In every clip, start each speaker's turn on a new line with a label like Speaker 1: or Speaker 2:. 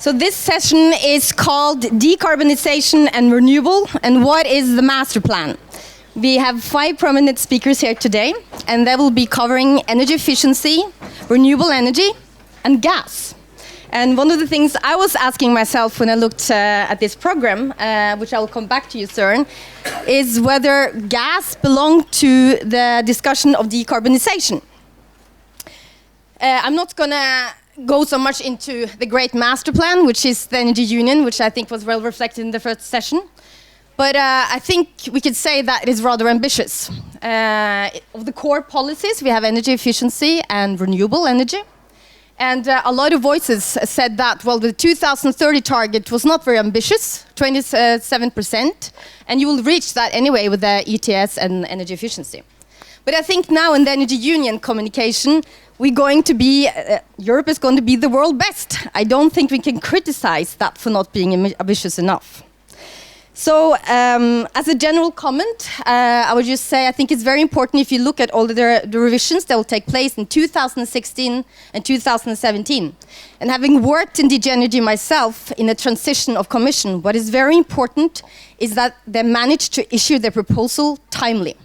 Speaker 1: So this session is called Decarbonisation and Renewable, and what is the Masterplan? We have 5 prominent speakers here today, and they will be covering energy efficiency, renewable energy, and gas. And one of the things I was asking myself when I looked at this program, which I will come back to you, Søren, is whether gas belonged to the discussion of decarbonisation. I'm not going to go so much into the great master plan, which is the energy union, which I think was well reflected in the first session. But I think we could say that it is rather ambitious. Of the core policies, we have energy efficiency and renewable energy. And a lot of voices said that, well, the 2030 target was not very ambitious, 27%, and you will reach that anyway with the ETS and energy efficiency. But I think now in the energy union communication, Europe is going to be the world best. I don't think we can criticize that for not being ambitious enough. So as a general comment, I would just say I think it's very important if you look at all the revisions that will take place in 2016 and 2017. And having worked in DG Energy myself in a transition of commission, what is very important is that they manage to issue their proposal timely,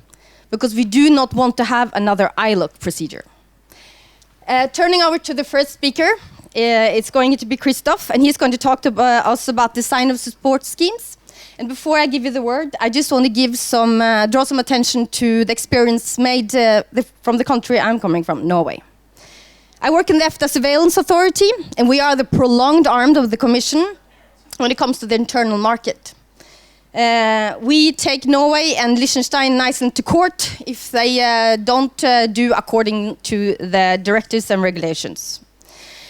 Speaker 1: because we do not want to have another ILOC procedure. Turning over to the first speaker, it's going to be Christoph, and he's going to talk to us about design of support schemes. And before I give you the word, I just want to give draw some attention to the experience made from the country I'm coming from, Norway. I work in the EFTA Surveillance Authority, and we are the prolonged arm of the Commission when it comes to the internal market. We take Norway and Liechtenstein and Iceland to court if they don't do according to the directives and regulations.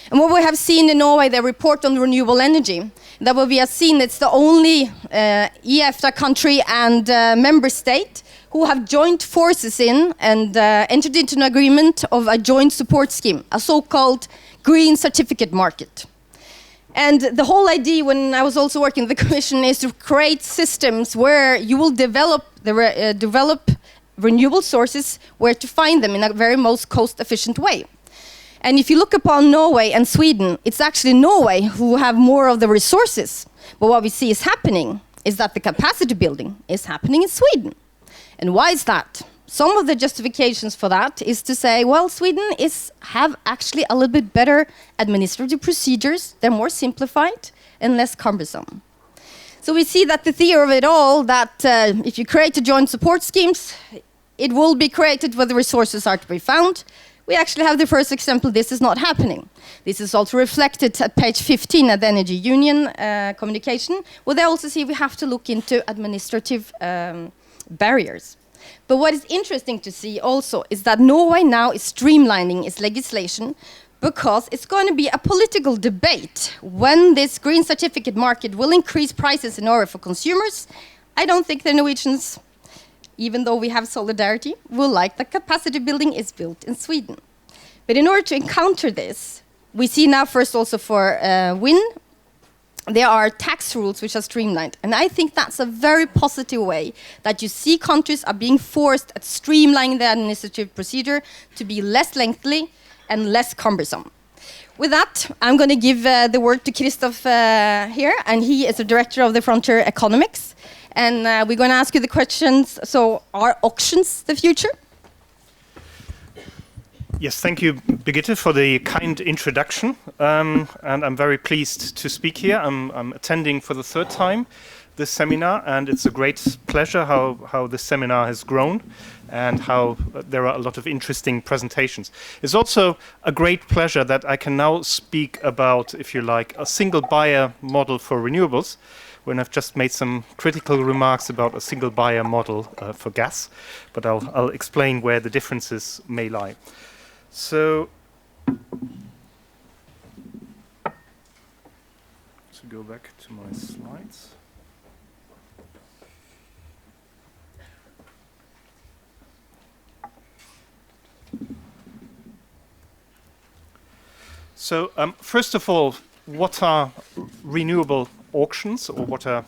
Speaker 1: And what we have seen in Norway, they report on renewable energy, that what we have seen, it's the only EFTA country and member state who have joined forces in and entered into an agreement of a joint support scheme, a so-called green certificate market. And the whole idea, when I was also working in the Commission, is to create systems where you will develop renewable sources, where to find them in a very most cost-efficient way. And if you look upon Norway and Sweden, it's actually Norway who have more of the resources. But what we see is happening is that the capacity building is happening in Sweden. And why is that? Some of the justifications for that is to say, well, Sweden have actually a little bit better administrative procedures. They're more simplified and less cumbersome. So we see that the theory of it all, that if you create a joint support schemes, it will be created where the resources are to be found. We actually have the first example, this is not happening. This is also reflected at page 15 of the Energy Union communication, where they also see we have to look into administrative barriers. But what is interesting to see also is that Norway now is streamlining its legislation, because it's going to be a political debate when this green certificate market will increase prices in Norway for consumers. I don't think the Norwegians, even though we have solidarity, will like that capacity building is built in Sweden. But in order to encounter this, we see now first also for wind, there are tax rules which are streamlined. And I think that's a very positive way that you see countries are being forced at streamlining the administrative procedure to be less lengthy and less cumbersome. With that, I'm going to give the word to Christoph here, and he is the director of the Frontier Economics. And we're going to ask you the questions. So, are auctions the future?
Speaker 2: Yes, thank you, Birgitte, for the kind introduction. And I'm very pleased to speak here. I'm attending for the 3rd time this seminar, and it's a great pleasure how this seminar has grown and how there are a lot of interesting presentations. It's also a great pleasure that I can now speak about, if you like, a single buyer model for renewables, when I've just made some critical remarks about a single buyer model for gas, but I'll explain where the differences may lie. So, to go back to my slides. So, first of all, what are renewable auctions, or what are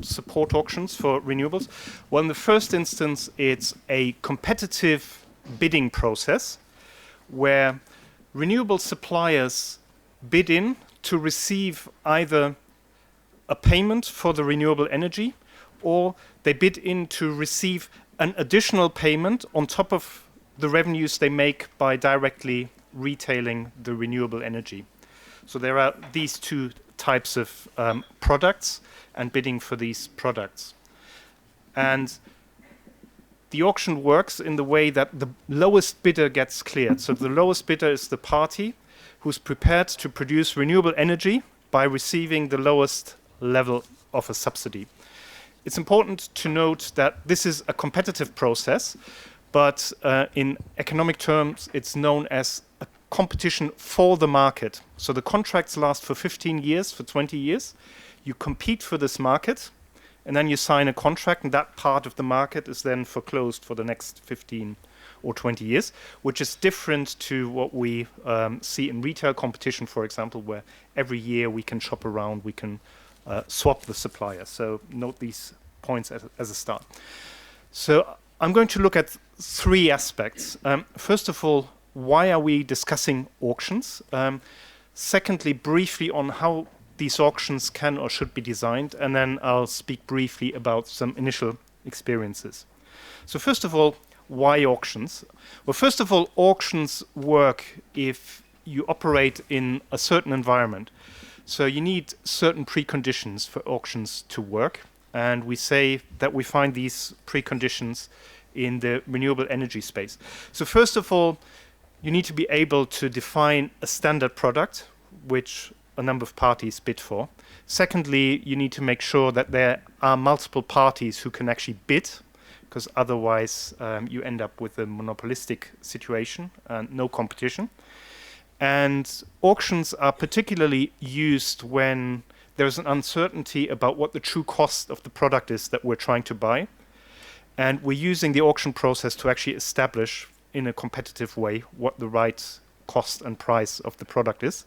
Speaker 2: support auctions for renewables? Well, in the first instance, it's a competitive bidding process where renewable suppliers bid in to receive either a payment for the renewable energy, or they bid in to receive an additional payment on top of the revenues they make by directly retailing the renewable energy. So there are these two types of products and bidding for these products. And the auction works in the way that the lowest bidder gets cleared. So the lowest bidder is the party who's prepared to produce renewable energy by receiving the lowest level of a subsidy. It's important to note that this is a competitive process, but in economic terms, it's known as a competition for the market. So the contracts last for 15 years, for 20 years. You compete for this market, and then you sign a contract, and that part of the market is then foreclosed for the next 15 or 20 years, which is different to what we see in retail competition, for example, where every year we can shop around, we can swap the supplier. So note these points as a start. So I'm going to look at three aspects. First of all, why are we discussing auctions? Secondly, briefly on how these auctions can or should be designed, and then I'll speak briefly about some initial experiences. So first of all, why auctions? Well, first of all, auctions work if you operate in a certain environment. So you need certain preconditions for auctions to work, and we say that we find these preconditions in the renewable energy space. So first of all, you need to be able to define a standard product, which a number of parties bid for. Secondly, you need to make sure that there are multiple parties who can actually bid, because otherwise you end up with a monopolistic situation and no competition. And auctions are particularly used when there's an uncertainty about what the true cost of the product is that we're trying to buy. And we're using the auction process to actually establish in a competitive way what the right cost and price of the product is,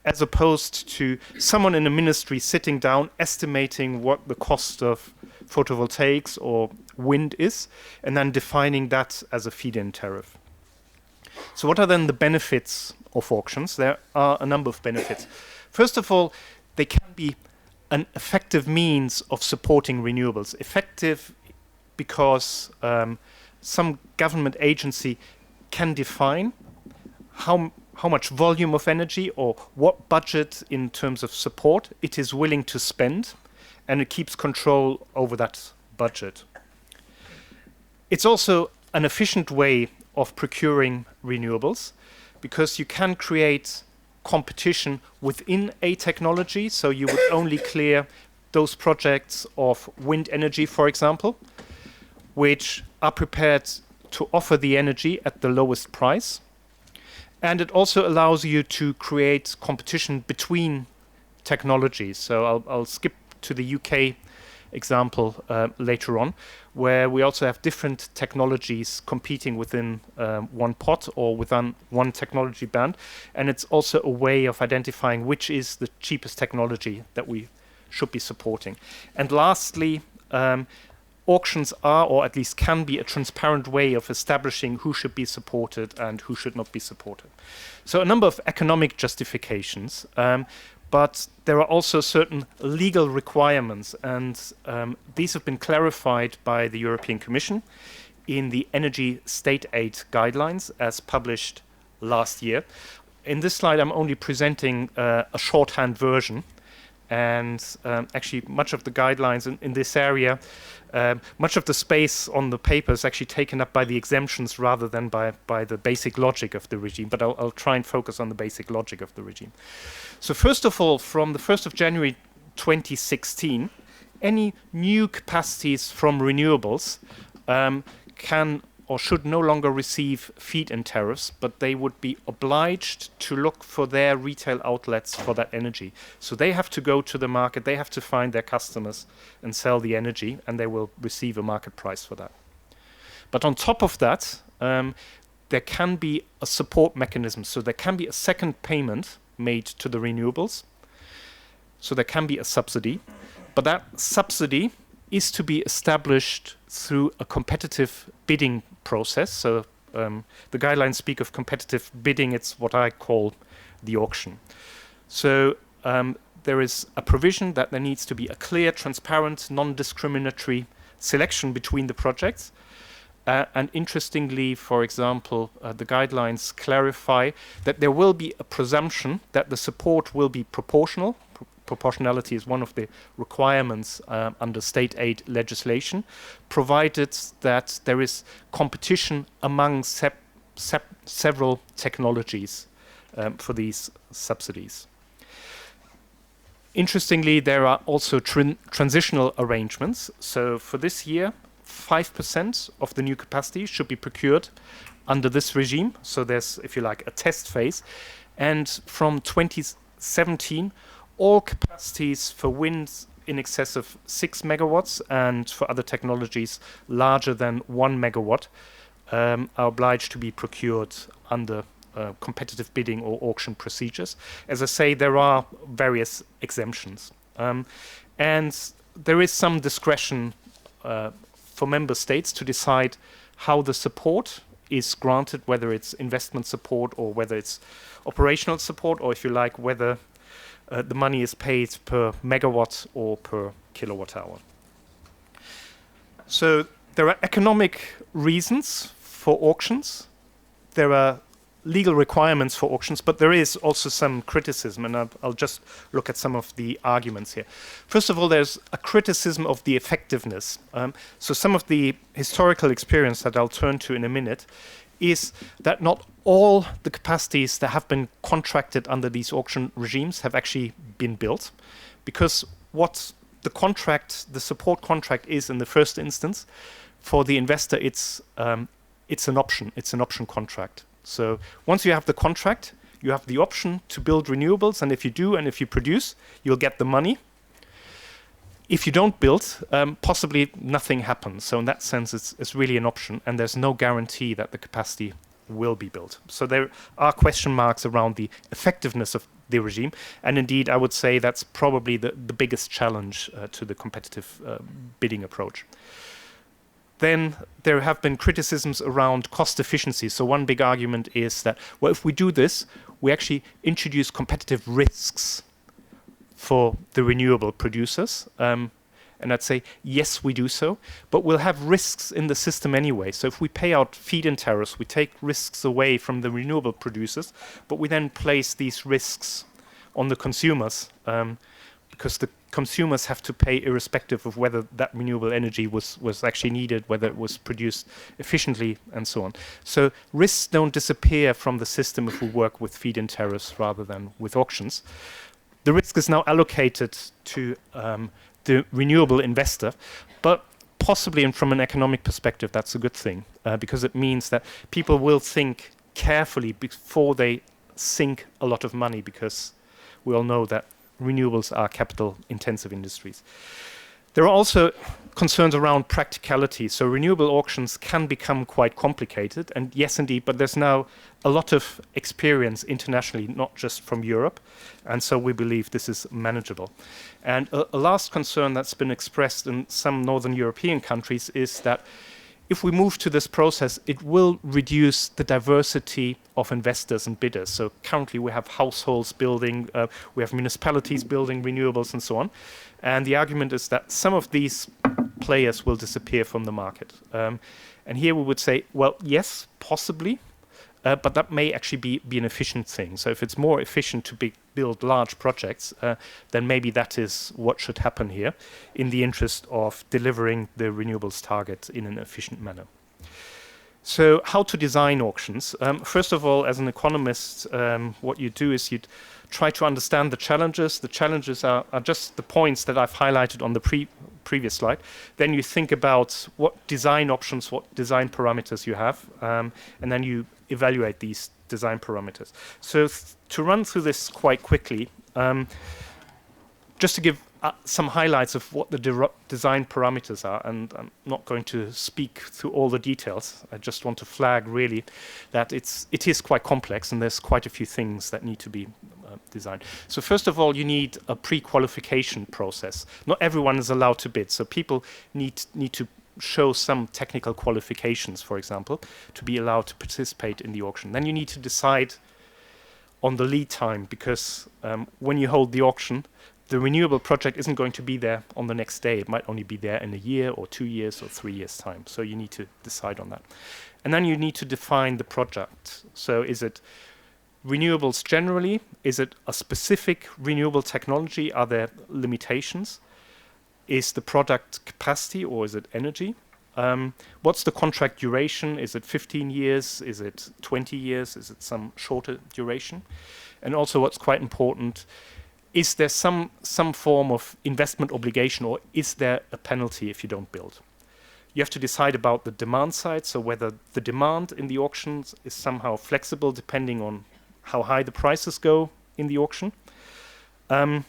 Speaker 2: as opposed to someone in a ministry sitting down estimating what the cost of photovoltaics or wind is, and then defining that as a feed-in tariff. So what are then the benefits of auctions? There are a number of benefits. First of all, they can be an effective means of supporting renewables. Effective because some government agency can define how much volume of energy or what budget in terms of support it is willing to spend, and it keeps control over that budget. It's also an efficient way of procuring renewables because you can create competition within a technology, so you would only clear those projects of wind energy, for example, which are prepared to offer the energy at the lowest price. And it also allows you to create competition between technologies. So I'll skip to the UK example later on, where we also have different technologies competing within one pot or within one technology band. And it's also a way of identifying which is the cheapest technology that we should be supporting. And lastly, auctions are, or at least can be, a transparent way of establishing who should be supported and who should not be supported. So a number of economic justifications, but there are also certain legal requirements, and these have been clarified by the European Commission in the Energy State Aid Guidelines as published last year. In this slide, I'm only presenting a shorthand version, and actually much of the guidelines in this area, much of the space on the paper is actually taken up by the exemptions rather than by the basic logic of the regime, but I'll try and focus on the basic logic of the regime. So first of all, from the 1st of January 2016, any new capacities from renewables can or should no longer receive feed-in tariffs, but they would be obliged to look for their retail outlets for that energy. So they have to go to the market, they have to find their customers and sell the energy, and they will receive a market price for that. But on top of that, there can be a support mechanism. So there can be a second payment made to the renewables. So there can be a subsidy, but that subsidy is to be established through a competitive bidding process. So the guidelines speak of competitive bidding. It's what I call the auction. So there is a provision that there needs to be a clear, transparent, non-discriminatory selection between the projects. And interestingly, for example, the guidelines clarify that there will be a presumption that the support will be proportional. Proportionality is one of the requirements under state aid legislation, provided that there is competition among several technologies for these subsidies. Interestingly, there are also transitional arrangements. So for this year, 5% of the new capacity should be procured under this regime. So there's, if you like, a test phase. And from 2017, all capacities for wind in excess of 6 megawatts and for other technologies larger than 1 megawatt are obliged to be procured under competitive bidding or auction procedures. As I say, there are various exemptions. And there is some discretion for member states to decide how the support is granted, whether it's investment support or whether it's operational support, or if you like, whether the money is paid per megawatt or per kilowatt hour. So there are economic reasons for auctions. There are legal requirements for auctions, but there is also some criticism, and I'll just look at some of the arguments here. First of all, there's a criticism of the effectiveness. So some of the historical experience that I'll turn to in a minute is that not all the capacities that have been contracted under these auction regimes have actually been built, because what the support contract is in the first instance, for the investor, it's an option. It's an option contract. So once you have the contract, you have the option to build renewables, and if you do, and if you produce, you'll get the money. If you don't build, possibly nothing happens. So in that sense, it's really an option, and there's no guarantee that the capacity will be built. So there are question marks around the effectiveness of the regime, and indeed, I would say that's probably the biggest challenge to the competitive bidding approach. Then there have been criticisms around cost efficiency. So one big argument is that, well, if we do this, we actually introduce competitive risks for the renewable producers. And I'd say, yes, we do so, but we'll have risks in the system anyway. So if we pay out feed-in tariffs, we take risks away from the renewable producers, but we then place these risks on the consumers, because the consumers have to pay irrespective of whether that renewable energy was actually needed, whether it was produced efficiently, and so on. So risks don't disappear from the system if we work with feed-in tariffs rather than with auctions. The risk is now allocated to the renewable investor, but possibly, and from an economic perspective, that's a good thing, because it means that people will think carefully before they sink a lot of money, because we all know that renewables are capital-intensive industries. There are also concerns around practicality. So renewable auctions can become quite complicated, and yes, indeed, but there's now a lot of experience internationally, not just from Europe, and so we believe this is manageable. And a last concern that's been expressed in some Northern European countries is that if we move to this process, it will reduce the diversity of investors and bidders. So currently we have households building, we have municipalities building renewables and so on. And the argument is that some of these players will disappear from the market. And here we would say, well, yes, possibly, but that may actually be an efficient thing. So if it's more efficient to build large projects, then maybe that is what should happen here in the interest of delivering the renewables target in an efficient manner. So how to design auctions? First of all, as an economist, what you do is you try to understand the challenges. The challenges are just the points that I've highlighted on the previous slide. Then you think about what design options, what design parameters you have, and then you evaluate these design parameters. So to run through this quite quickly, just to give some highlights of what the design parameters are, and I'm not going to speak through all the details. I just want to flag really that it is quite complex, and there's quite a few things that need to be designed. So first of all, you need a pre-qualification process. Not everyone is allowed to bid, so people need to show some technical qualifications, for example, to be allowed to participate in the auction. Then you need to decide on the lead time, because when you hold the auction, the renewable project isn't going to be there on the next day. It might only be there in a year or 2 years or 3 years' time. So you need to decide on that. And then you need to define the project. So is it renewables generally? Is it a specific renewable technology? Are there limitations? Is the product capacity or is it energy? What's the contract duration? Is it 15 years? Is it 20 years? Is it some shorter duration? And also what's quite important, is there some form of investment obligation, or is there a penalty if you don't build? You have to decide about the demand side, so whether the demand in the auctions is somehow flexible depending on how high the prices go in the auction. And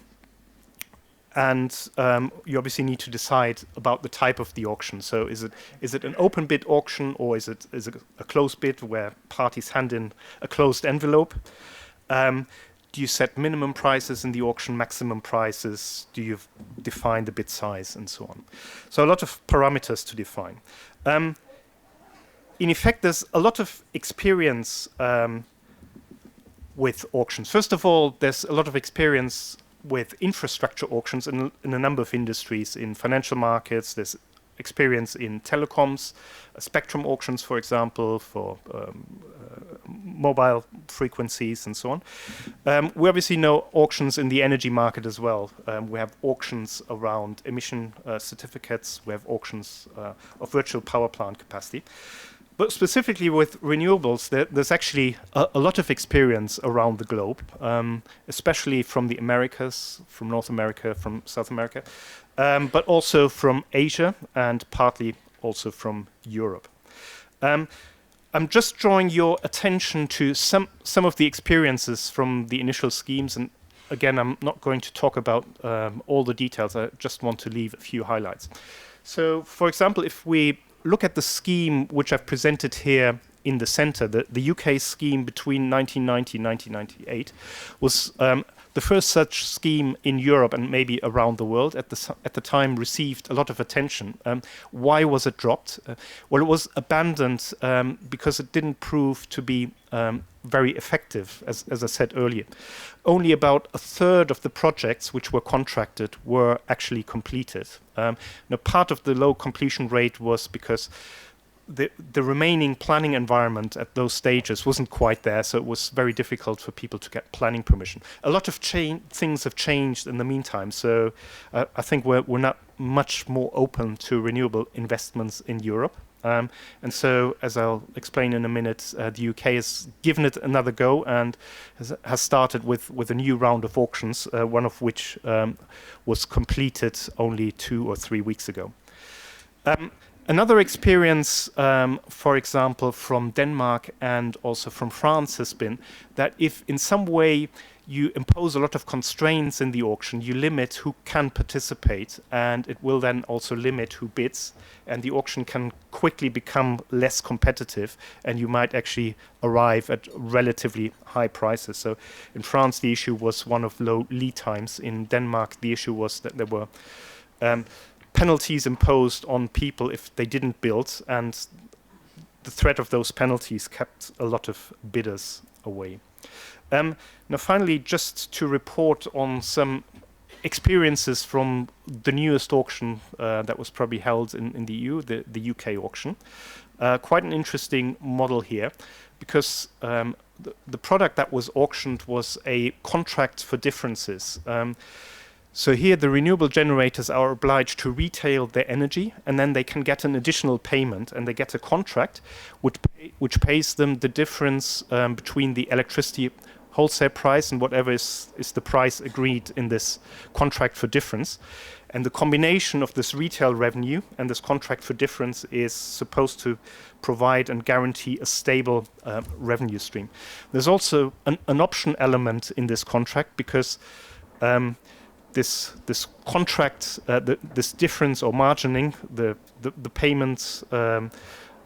Speaker 2: you obviously need to decide about the type of the auction. So is it an open bid auction, or is it a closed bid where parties hand in a closed envelope? Do you set minimum prices in the auction, maximum prices? Do you define the bid size and so on? So a lot of parameters to define. In effect, there's a lot of experience with auctions. First of all, there's a lot of experience with infrastructure auctions in a number of industries. In financial markets, there's experience in telecoms, spectrum auctions, for example, for mobile frequencies and so on. We obviously know auctions in the energy market as well. We have auctions around emission certificates. We have auctions of virtual power plant capacity. But specifically with renewables, there's actually a lot of experience around the globe, especially from the Americas, from North America, from South America, but also from Asia and partly also from Europe. I'm just drawing your attention to some of the experiences from the initial schemes. And again, I'm not going to talk about all the details. I just want to leave a few highlights. So, for example, if we look at the scheme which I've presented here in the center, the UK scheme between 1990 and 1998 was the first such scheme in Europe and maybe around the world. At the time received a lot of attention. Why was it dropped? Well, it was abandoned because it didn't prove to be very effective, as I said earlier. Only about a third of the projects which were contracted were actually completed. Now, part of the low completion rate was because the remaining planning environment at those stages wasn't quite there, so it was very difficult for people to get planning permission. A lot of things have changed in the meantime, so I think we're not much more open to renewable investments in Europe. And so, as I'll explain in a minute, the UK has given it another go and has started with a new round of auctions, one of which was completed only 2 or 3 weeks ago. Another experience, for example, from Denmark and also from France has been that if in some way you impose a lot of constraints in the auction, you limit who can participate, and it will then also limit who bids, and the auction can quickly become less competitive, and you might actually arrive at relatively high prices. So in France, the issue was one of low lead times. In Denmark, the issue was that there were penalties imposed on people if they didn't build, and the threat of those penalties kept a lot of bidders away. Now, finally, just to report on some experiences from the newest auction that was probably held in the EU, the UK auction. Quite an interesting model here, because the product that was auctioned was a contract for differences. So here the renewable generators are obliged to retail their energy, and then they can get an additional payment, and they get a contract which pays them the difference between the electricity wholesale price and whatever is the price agreed in this contract for difference. And the combination of this retail revenue and this contract for difference is supposed to provide and guarantee a stable revenue stream. There's also an option element in this contract, because this contract, this difference or margining, the payments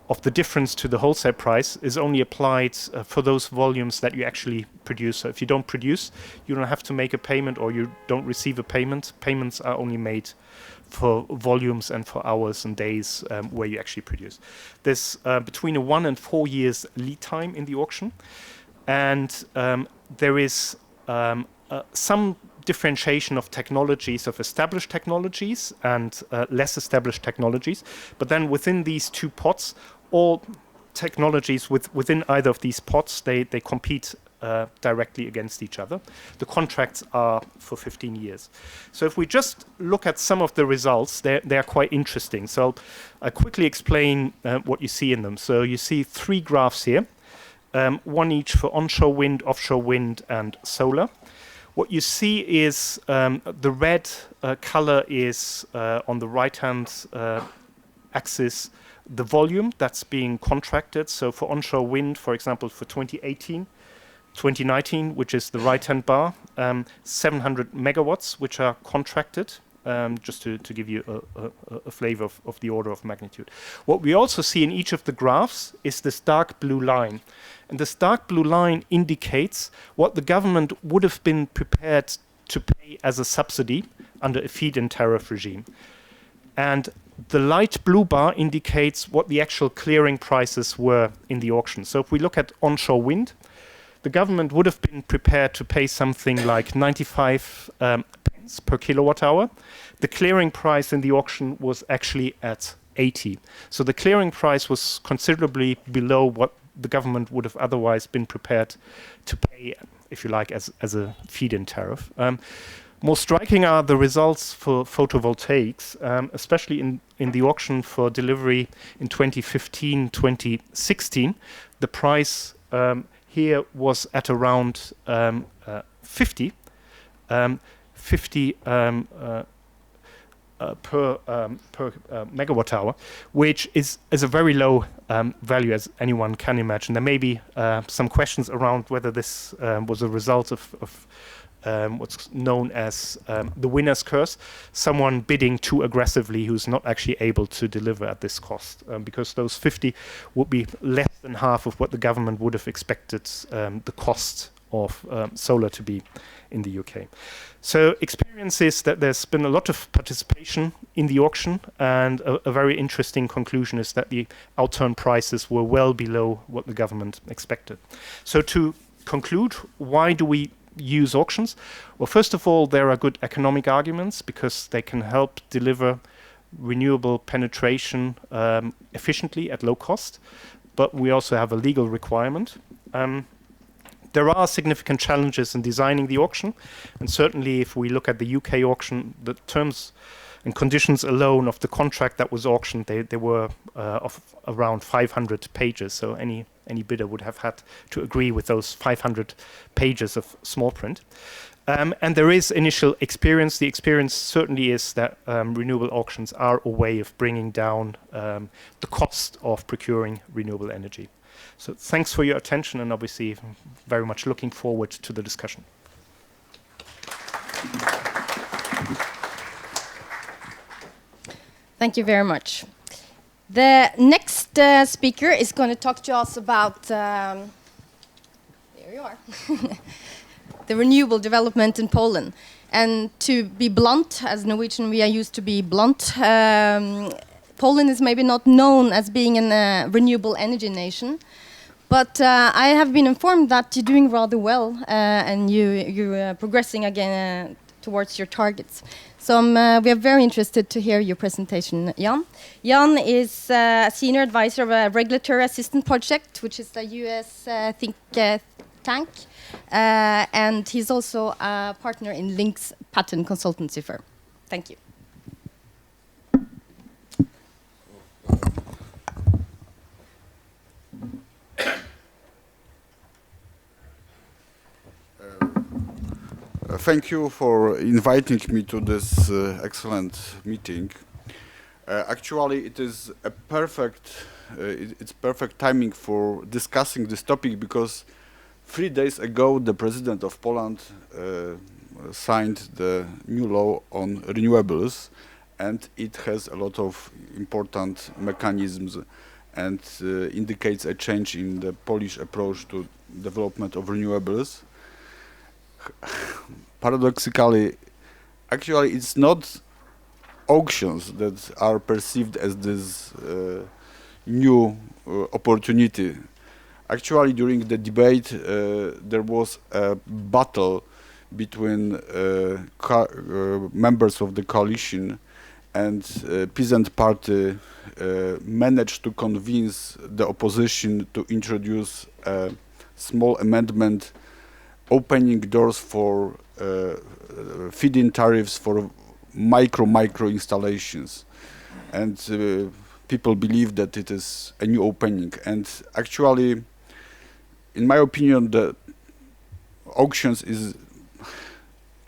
Speaker 2: of the difference to the wholesale price is only applied for those volumes that you actually produce. So if you don't produce, you don't have to make a payment, or you don't receive a payment. Payments are only made for volumes and for hours and days where you actually produce. There's between a 1 and 4 years lead time in the auction. And there is some differentiation of technologies, of established technologies and less established technologies. But then within these two pots, all technologies within either of these pots, they compete directly against each other. The contracts are for 15 years. So if we just look at some of the results, they're quite interesting. So I'll quickly explain what you see in them. So you see 3 graphs here, one each for onshore wind, offshore wind, and solar. What you see is the red color is on the right-hand axis, the volume that's being contracted. So for onshore wind, for example, for 2019, which is the right-hand bar, 700 megawatts, which are contracted, just to give you a flavor of the order of magnitude. What we also see in each of the graphs is this dark blue line. And this dark blue line indicates what the government would have been prepared to pay as a subsidy under a feed-in tariff regime. And the light blue bar indicates what the actual clearing prices were in the auction. So if we look at onshore wind, the government would have been prepared to pay something like 95 pence per kilowatt hour. The clearing price in the auction was actually at 80. So the clearing price was considerably below what the government would have otherwise been prepared to pay, if you like, as a feed-in tariff. More striking are the results for photovoltaics, especially in the auction for delivery in 2015-2016. The price here was at around 50 per megawatt hour, which is a very low value, as anyone can imagine. There may be some questions around whether this was a result of what's known as the winner's curse, someone bidding too aggressively who's not actually able to deliver at this cost, because those 50 would be less than half of what the government would have expected the cost of solar to be in the UK. So experience is that there's been a lot of participation in the auction, and a very interesting conclusion is that the outturn prices were well below what the government expected. So to conclude, why do we use auctions? Well, first of all, there are good economic arguments because they can help deliver renewable penetration efficiently at low cost, but we also have a legal requirement. There are significant challenges in designing the auction, and certainly if we look at the UK auction, the terms and conditions alone of the contract that was auctioned, they were of around 500 pages, so any bidder would have had to agree with those 500 pages of small print. And there is initial experience. The experience certainly is that renewable auctions are a way of bringing down the cost of procuring renewable energy. So thanks for your attention, and obviously very much looking forward to the discussion.
Speaker 1: Thank you very much. The next speaker is going to talk to us about, there you are, the renewable development in Poland. And to be blunt, as Norwegian we are used to be blunt, Poland is maybe not known as being a renewable energy nation. But I have been informed that you're doing rather well and you're progressing again towards your targets. So we are very interested to hear your presentation, Jan. Jan is a senior advisor of a regulatory assistant project, which is a US think tank. And he's also a partner in Link's patent consultancy firm. Thank you.
Speaker 3: Thank you for inviting me to this excellent meeting. Actually, it is a it's perfect timing for discussing this topic because 3 days ago the President of Poland signed the new law on renewables, and it has a lot of important mechanisms and indicates a change in the Polish approach to development of renewables. Paradoxically, actually, it's not auctions that are perceived as this new opportunity. Actually, during the debate, there was a battle between members of the coalition, and Peasant Party managed to convince the opposition to introduce a small amendment opening doors for feed-in tariffs for micro installations. And people believe that it is a new opening. And actually, in my opinion, the auctions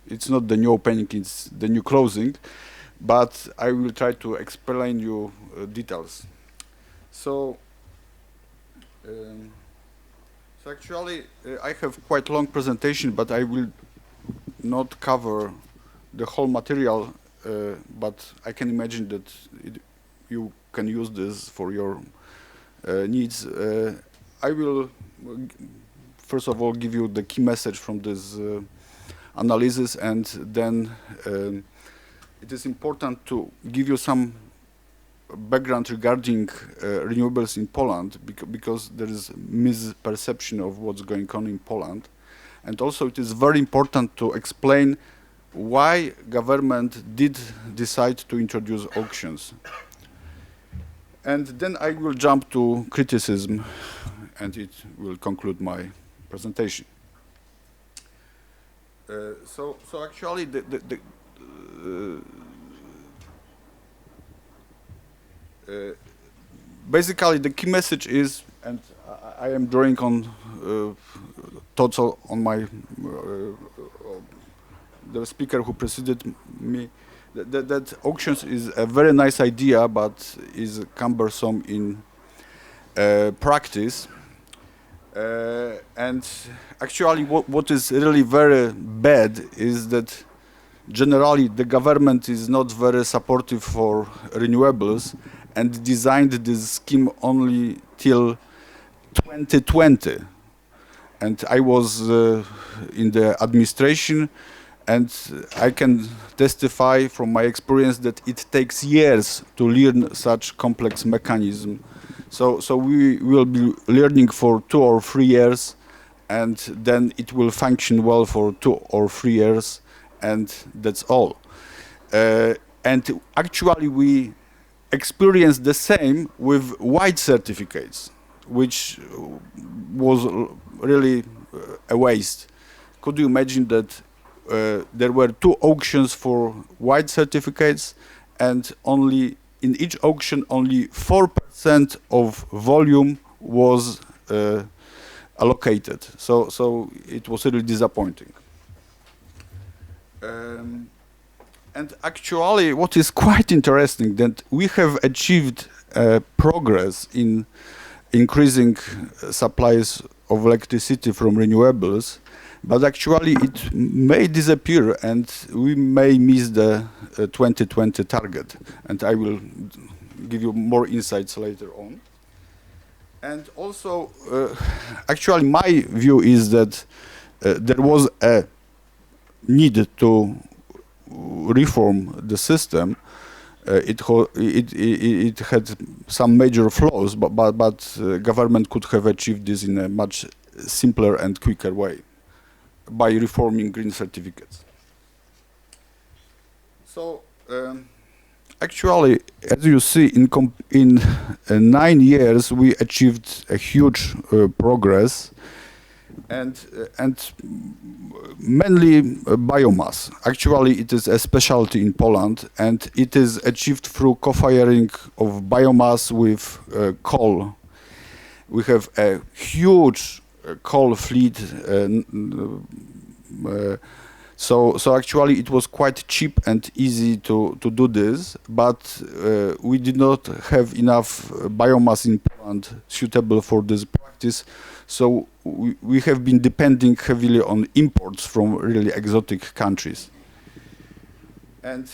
Speaker 3: it's not the new opening, it's the new closing. But I will try to explain you details. So actually, I have quite long presentation, but I will not cover the whole material. But I can imagine that you can use this for your needs. I will first of all give you the key message from this analysis, and then it is important to give you some background regarding renewables in Poland, because there is misperception of what's going on in Poland. And also it is very important to explain why government did decide to introduce auctions. And then I will jump to criticism, and it will conclude my presentation. So actually basically the key message is, and I am drawing on thoughts on my the speaker who preceded me, that auctions is a very nice idea, but is cumbersome in practice. And actually what is really very bad is that generally the government is not very supportive for renewables and designed this scheme only till 2020. And I was in the administration, and I can testify from my experience that it takes years to learn such complex mechanism. So we will be learning for 2 or 3 years, and then it will function well for 2 or 3 years, and that's all. And actually we experienced the same with white certificates, which was really a waste. Could you imagine that there were 2 auctions for white certificates, and only in each auction only 4% of volume was allocated. So it was really disappointing. And actually what is quite interesting, that we have achieved progress in increasing supplies of electricity from renewables, but actually it may disappear and we may miss the 2020 target. And I will give you more insights later on. And also, actually my view is that there was a need to reform the system. It had some major flaws, but government could have achieved this in a much simpler and quicker way by reforming green certificates. So actually, as you see, in 9 years we achieved a huge progress, and mainly biomass. Actually, it is a specialty in Poland, and it is achieved through co-firing of biomass with coal. We have a huge coal fleet, so actually it was quite cheap and easy to do this, but we did not have enough biomass in Poland suitable for this practice, so we have been depending heavily on imports from really exotic countries. And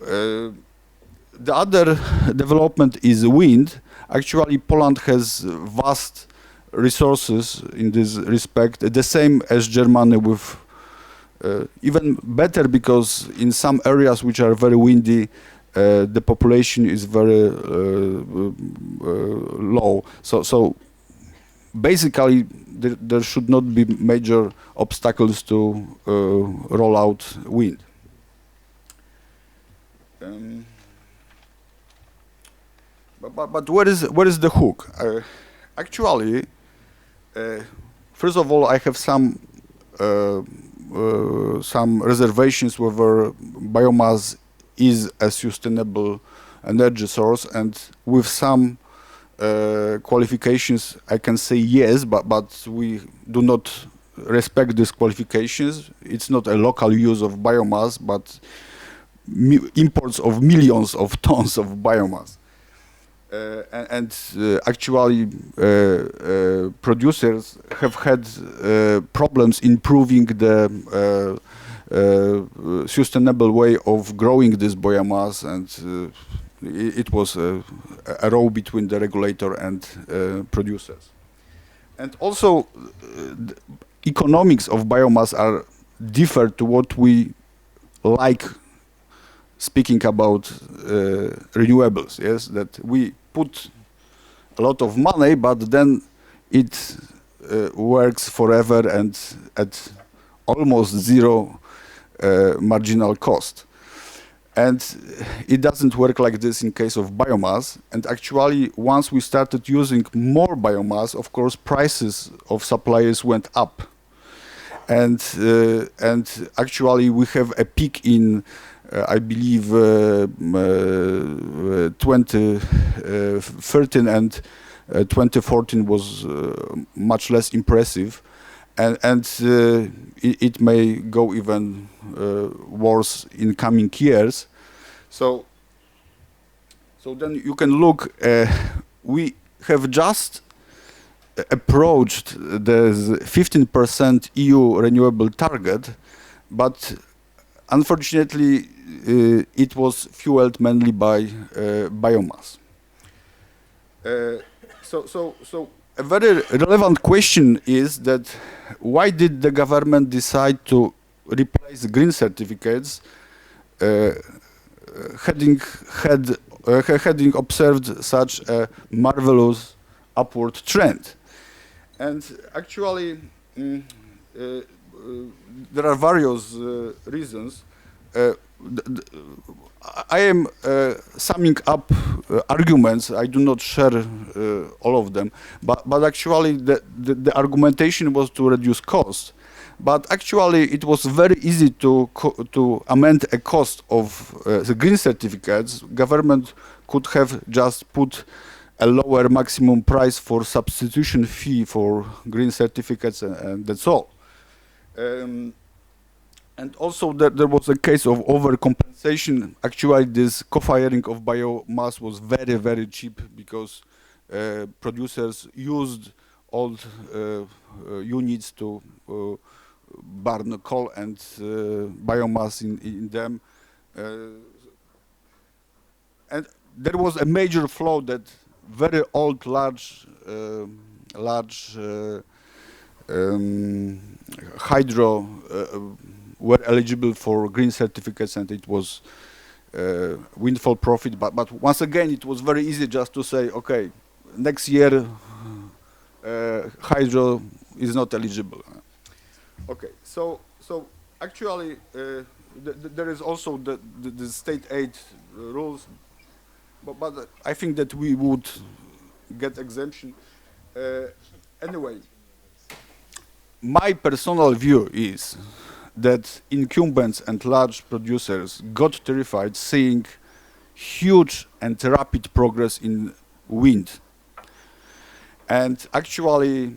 Speaker 3: the other development is wind. Actually, Poland has vast resources in this respect, the same as Germany, with even better, because in some areas which are very windy, the population is very low. So basically there should not be major obstacles to roll out wind. But where is the hook? Actually, first of all, I have some reservations whether biomass is a sustainable energy source, and with some qualifications I can say yes, but we do not respect these qualifications. It's not a local use of biomass, but imports of millions of tons of biomass. Actually, producers have had problems improving the sustainable way of growing this biomass, and it was a row between the regulator and producers. And also, the economics of biomass are differ to what we like speaking about renewables. Yes, that we put a lot of money, but then it works forever and at almost zero marginal cost. And it doesn't work like this in case of biomass. And actually, once we started using more biomass, of course, prices of suppliers went up. And actually, we have a peak in, I believe, 2013 and 2014 was much less impressive. And it may go even worse in coming years. So then you can look. We have just approached the 15% EU renewable target, but unfortunately, it was fueled mainly by biomass. So a very relevant question is that why did the government decide to replace green certificates, having observed such a marvelous upward trend? And actually, there are various reasons. I am summing up arguments. I do not share all of them, but actually the argumentation was to reduce costs. But actually, it was very easy to amend a cost of the green certificates. Government could have just put a lower maximum price for substitution fee for green certificates, and that's all. And also there was a case of overcompensation. Actually, this co-firing of biomass was very, very cheap because producers used old units to burn coal and biomass in them. And there was a major flaw that very old, large hydro were eligible for green certificates, and it was windfall profit. But once again, it was very easy just to say, okay, next year hydro is not eligible. Okay, so actually there is also the state aid rules, but I think that we would get exemption. Anyway, my personal view is that incumbents and large producers got terrified seeing huge and rapid progress in wind. And actually,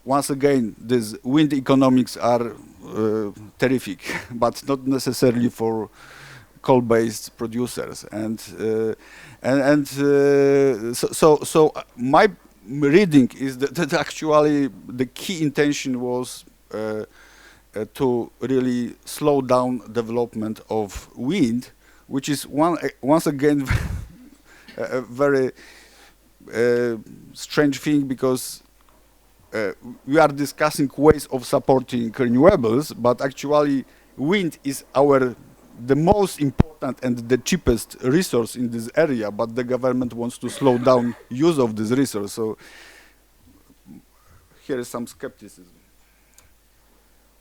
Speaker 3: once again, these wind economics are terrific, but not necessarily for coal-based producers. So my reading is that actually the key intention was to really slow down development of wind, which is once again a very strange thing, because we are discussing ways of supporting renewables, but actually wind is the most important and the cheapest resource in this area, but the government wants to slow down use of this resource. So here is some skepticism.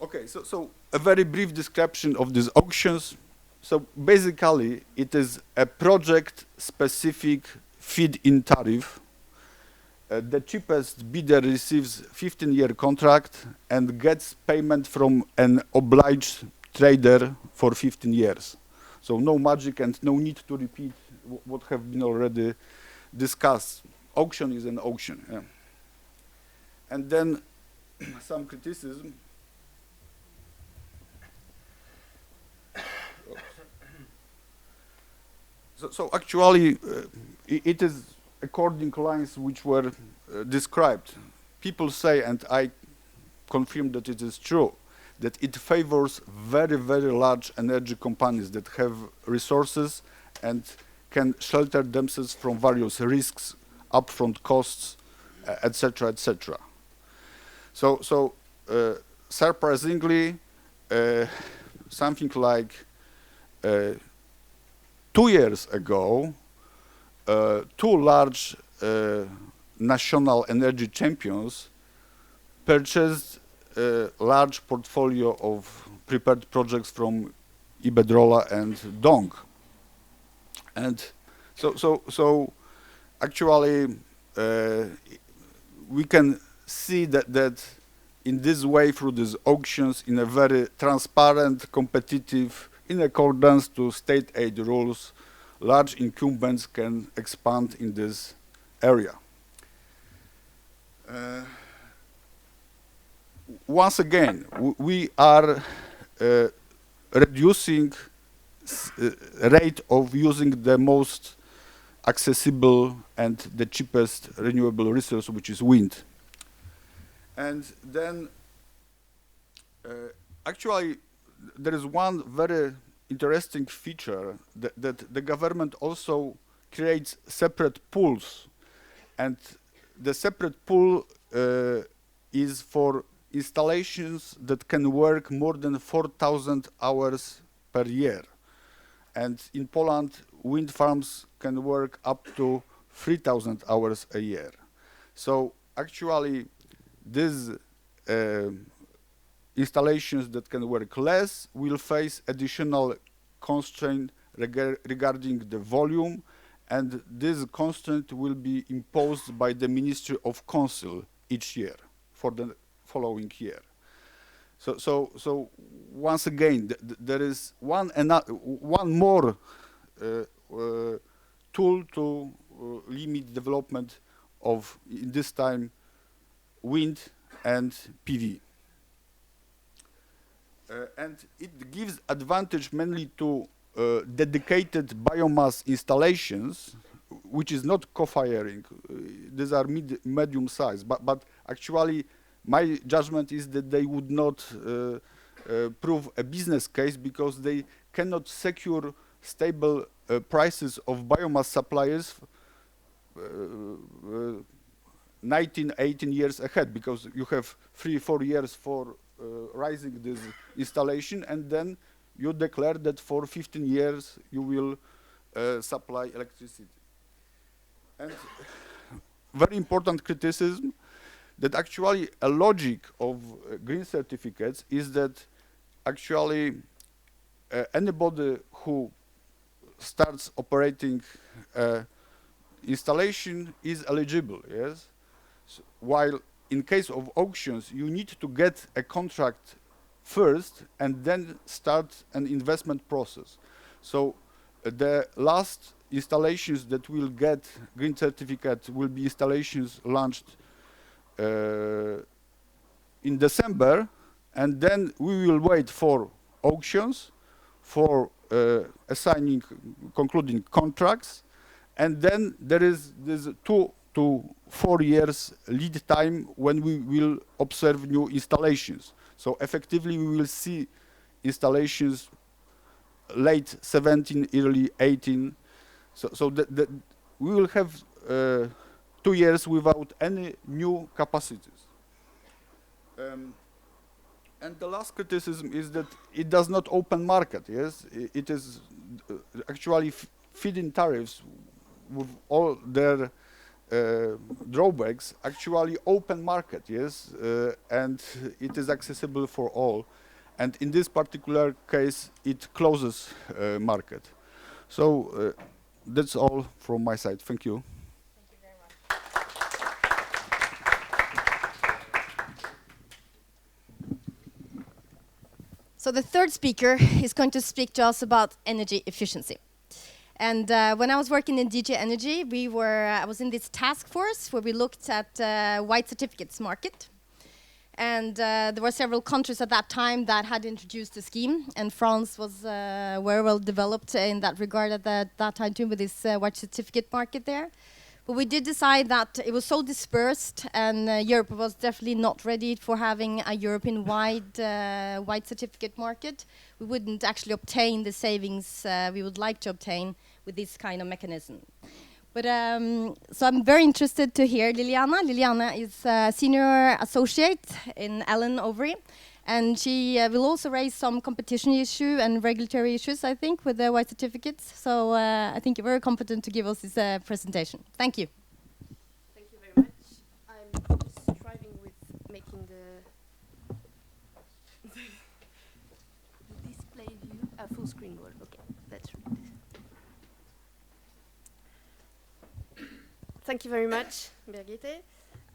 Speaker 3: Okay, so a very brief description of these auctions. So basically, it is a project-specific feed-in tariff. The cheapest bidder receives 15-year contract and gets payment from an obliged trader for 15 years. So no magic and no need to repeat what have been already discussed. Auction is an auction. Yeah. And then some criticism. So actually, it is according lines which were described. People say, and I confirm that it is true, that it favors very, very large energy companies that have resources and can shelter themselves from various risks, upfront costs, etc., etc. So surprisingly, something like 2 years ago, two large national energy champions purchased a large portfolio of prepared projects from Iberdrola and Dong. And so actually we can see that in this way, through these auctions, in a very transparent, competitive, in accordance to state aid rules, large incumbents can expand in this area. Once again, we are reducing rate of using the most accessible and the cheapest renewable resource, which is wind. And then actually there is one very interesting feature that the government also creates separate pools, and the separate pool is for installations that can work more than 4,000 hours per year. And in Poland, wind farms can work up to 3,000 hours a year. So actually, these installations that can work less will face additional constraint regarding the volume, and this constraint will be imposed by the Ministry of Council each year for the following year. So once again, there is one more tool to limit development of, in this time, wind and PV. And it gives advantage mainly to dedicated biomass installations, which is not co-firing. These are medium size, but actually my judgment is that they would not prove a business case because they cannot secure stable prices of biomass suppliers 19, 18 years ahead, because you have 3-4 years for raising this installation, and then you declare that for 15 years you will supply electricity. And very important criticism, that actually a logic of green certificates is that actually anybody who starts operating installation is eligible, yes? So while in case of auctions, you need to get a contract first and then start an investment process. So the last installations that will get green certificate will be installations launched in December, and then we will wait for auctions, for assigning, concluding contracts, and then there is this 2 to 4 years lead time when we will observe new installations. So effectively we will see installations late 17, early 18. So we will have 2 years without any new capacities. And the last criticism is that it does not open market, yes? It is actually feed-in tariffs with all their drawbacks, actually open market, yes, and it is accessible for all. And in this particular case, it closes market. So that's all from my side. Thank you.
Speaker 1: Thank you very much. So the third speaker is going to speak to us about energy efficiency. And when I was working in DG Energy, I was in this task force where we looked at white certificates market. And there were several countries at that time that had introduced the scheme, and France was very well developed in that regard at that time too, with this white certificate market there. But we did decide that it was so dispersed, and Europe was definitely not ready for having a European-wide white certificate market. We wouldn't actually obtain the savings we would like to obtain with this kind of mechanism. But so I'm very interested to hear Liliana. Liliana is a senior associate in Allen Overy, and she will also raise some competition issue and regulatory issues, I think, with the white certificates. So I think you're very competent to give us this presentation. Thank you.
Speaker 4: Thank you very much. I'm striving with making the display view a full screen work. Okay, that's right. Thank you very much, Birgitte.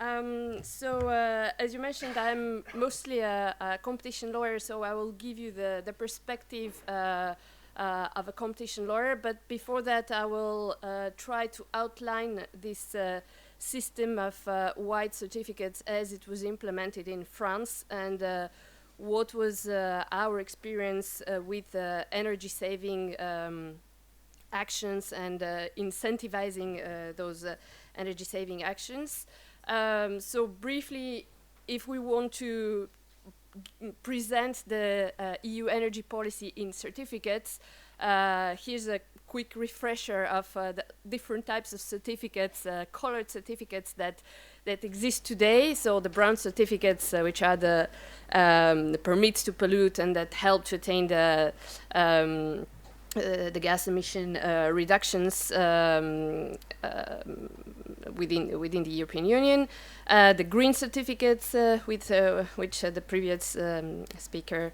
Speaker 4: As you mentioned, I'm mostly a competition lawyer, so I will give you the perspective of a competition lawyer. But before that, I will try to outline this system of white certificates as it was implemented in France, and what was our experience with energy saving actions and incentivizing those energy saving actions. So briefly, if we want to present the EU energy policy in certificates, here's a quick refresher of the different types of certificates, colored certificates that exist today. So the brown certificates, which are the permits to pollute and that help to attain the gas emission reductions within the European Union. The green certificates, which the previous speaker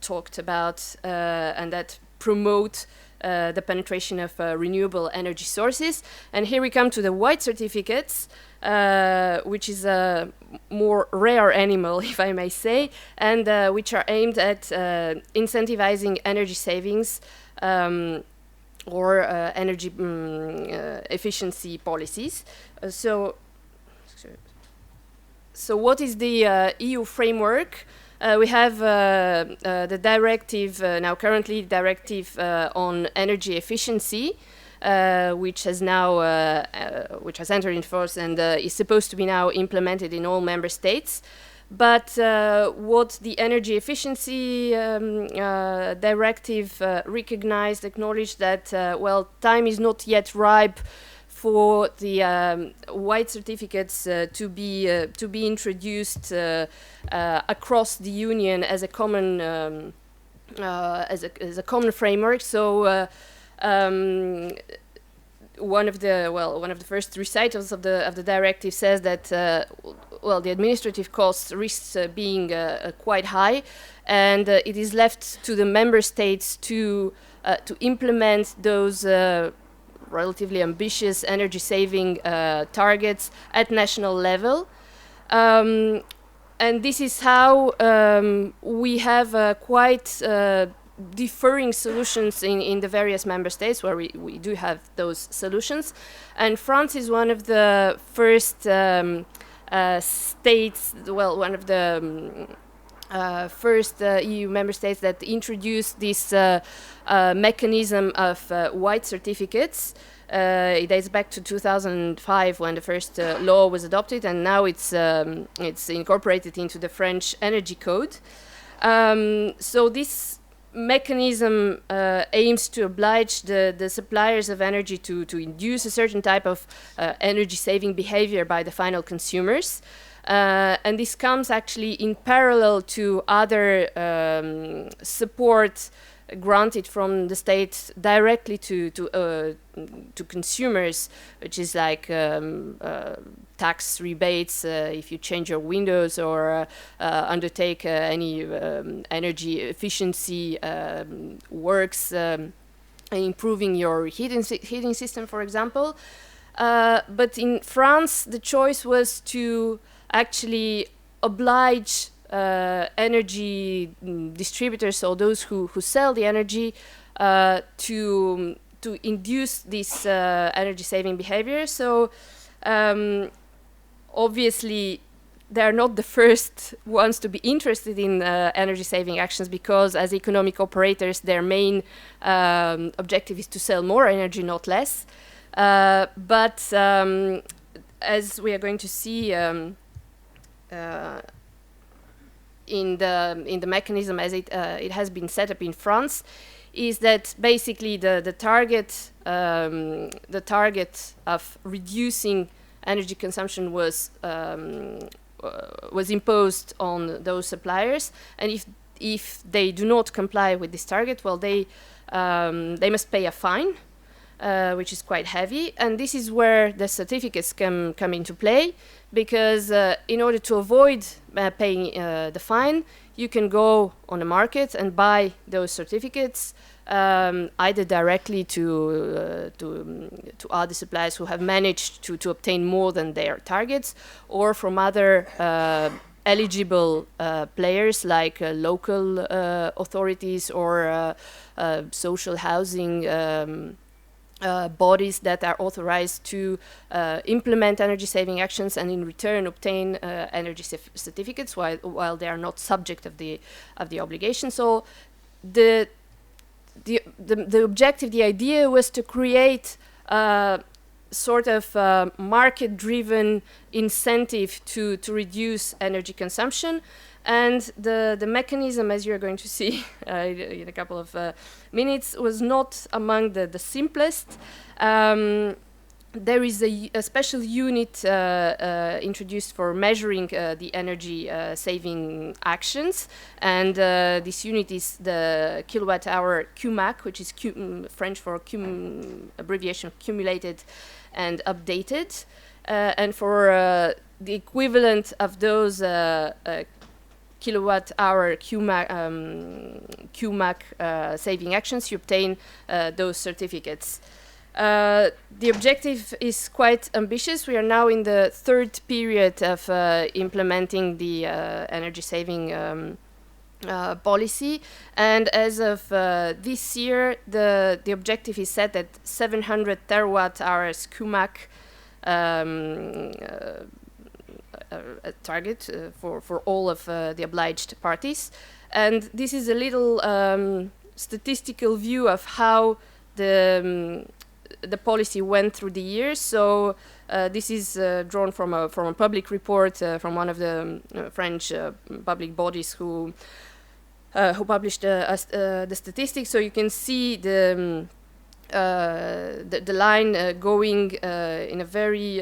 Speaker 4: talked about, and that promote the penetration of renewable energy sources. And here we come to the white certificates, which is a more rare animal, if I may say, and which are aimed at incentivizing energy savings or energy efficiency policies. So what is the EU framework? We have the directive, now currently directive on energy efficiency, which has now which has entered into force and is supposed to be now implemented in all member states. But what the energy efficiency directive recognized, acknowledged that well, time is not yet ripe for the white certificates to be introduced across the union as a common as a common framework. So one of the first recitals of the directive says that well, the administrative costs risks being quite high, and it is left to the member states to implement those relatively ambitious energy saving targets at national level. And this is how we have quite differing solutions in the various member states where we do have those solutions. And France is one of the first states, well, one of the first EU member states that introduced this mechanism of white certificates. It dates back to 2005 when the first law was adopted, and now it's incorporated into the French Energy Code. So this mechanism aims to oblige the suppliers of energy to induce a certain type of energy-saving behavior by the final consumers. And this comes actually in parallel to other support granted from the state directly to consumers, which is like tax rebates if you change your windows or undertake any energy efficiency works, improving your heating system, for example. But in France, the choice was to actually oblige energy distributors, or those who sell the energy, to induce this energy saving behavior. So obviously they're not the first ones to be interested in energy saving actions, because as economic operators their main objective is to sell more energy, not less. But as we are going to see in the mechanism as it has been set up in France, is that basically the target of reducing energy consumption was imposed on those suppliers, and if they do not comply with this target, well, they must pay a fine, which is quite heavy, and this is where the certificates come into play, because in order to avoid paying the fine, you can go on the market and buy those certificates, either directly to other suppliers who have managed to obtain more than their targets, or from other eligible players like local authorities or social housing bodies that are authorized to implement energy-saving actions and in return obtain energy certificates while they are not subject of the obligation. So the objective, the idea was to create sort of market-driven incentive to reduce energy consumption. And the mechanism, as you're going to see in a couple of minutes, was not among the simplest. There is a special unit introduced for measuring the energy saving actions, and this unit is the kilowatt-hour CUMAC, which is French for abbreviation accumulated and updated. And for the equivalent of those kilowatt-hour CUMAC saving actions, you obtain those certificates. The objective is quite ambitious. We are now in the third period of implementing the energy saving policy, and as of this year, the objective is set at 700 terawatt-hours CUMAC a target for all of the obliged parties. And this is a little statistical view of how the policy went through the years. So this is drawn from a public report from one of the French public bodies who published the statistics. So you can see the line going in a very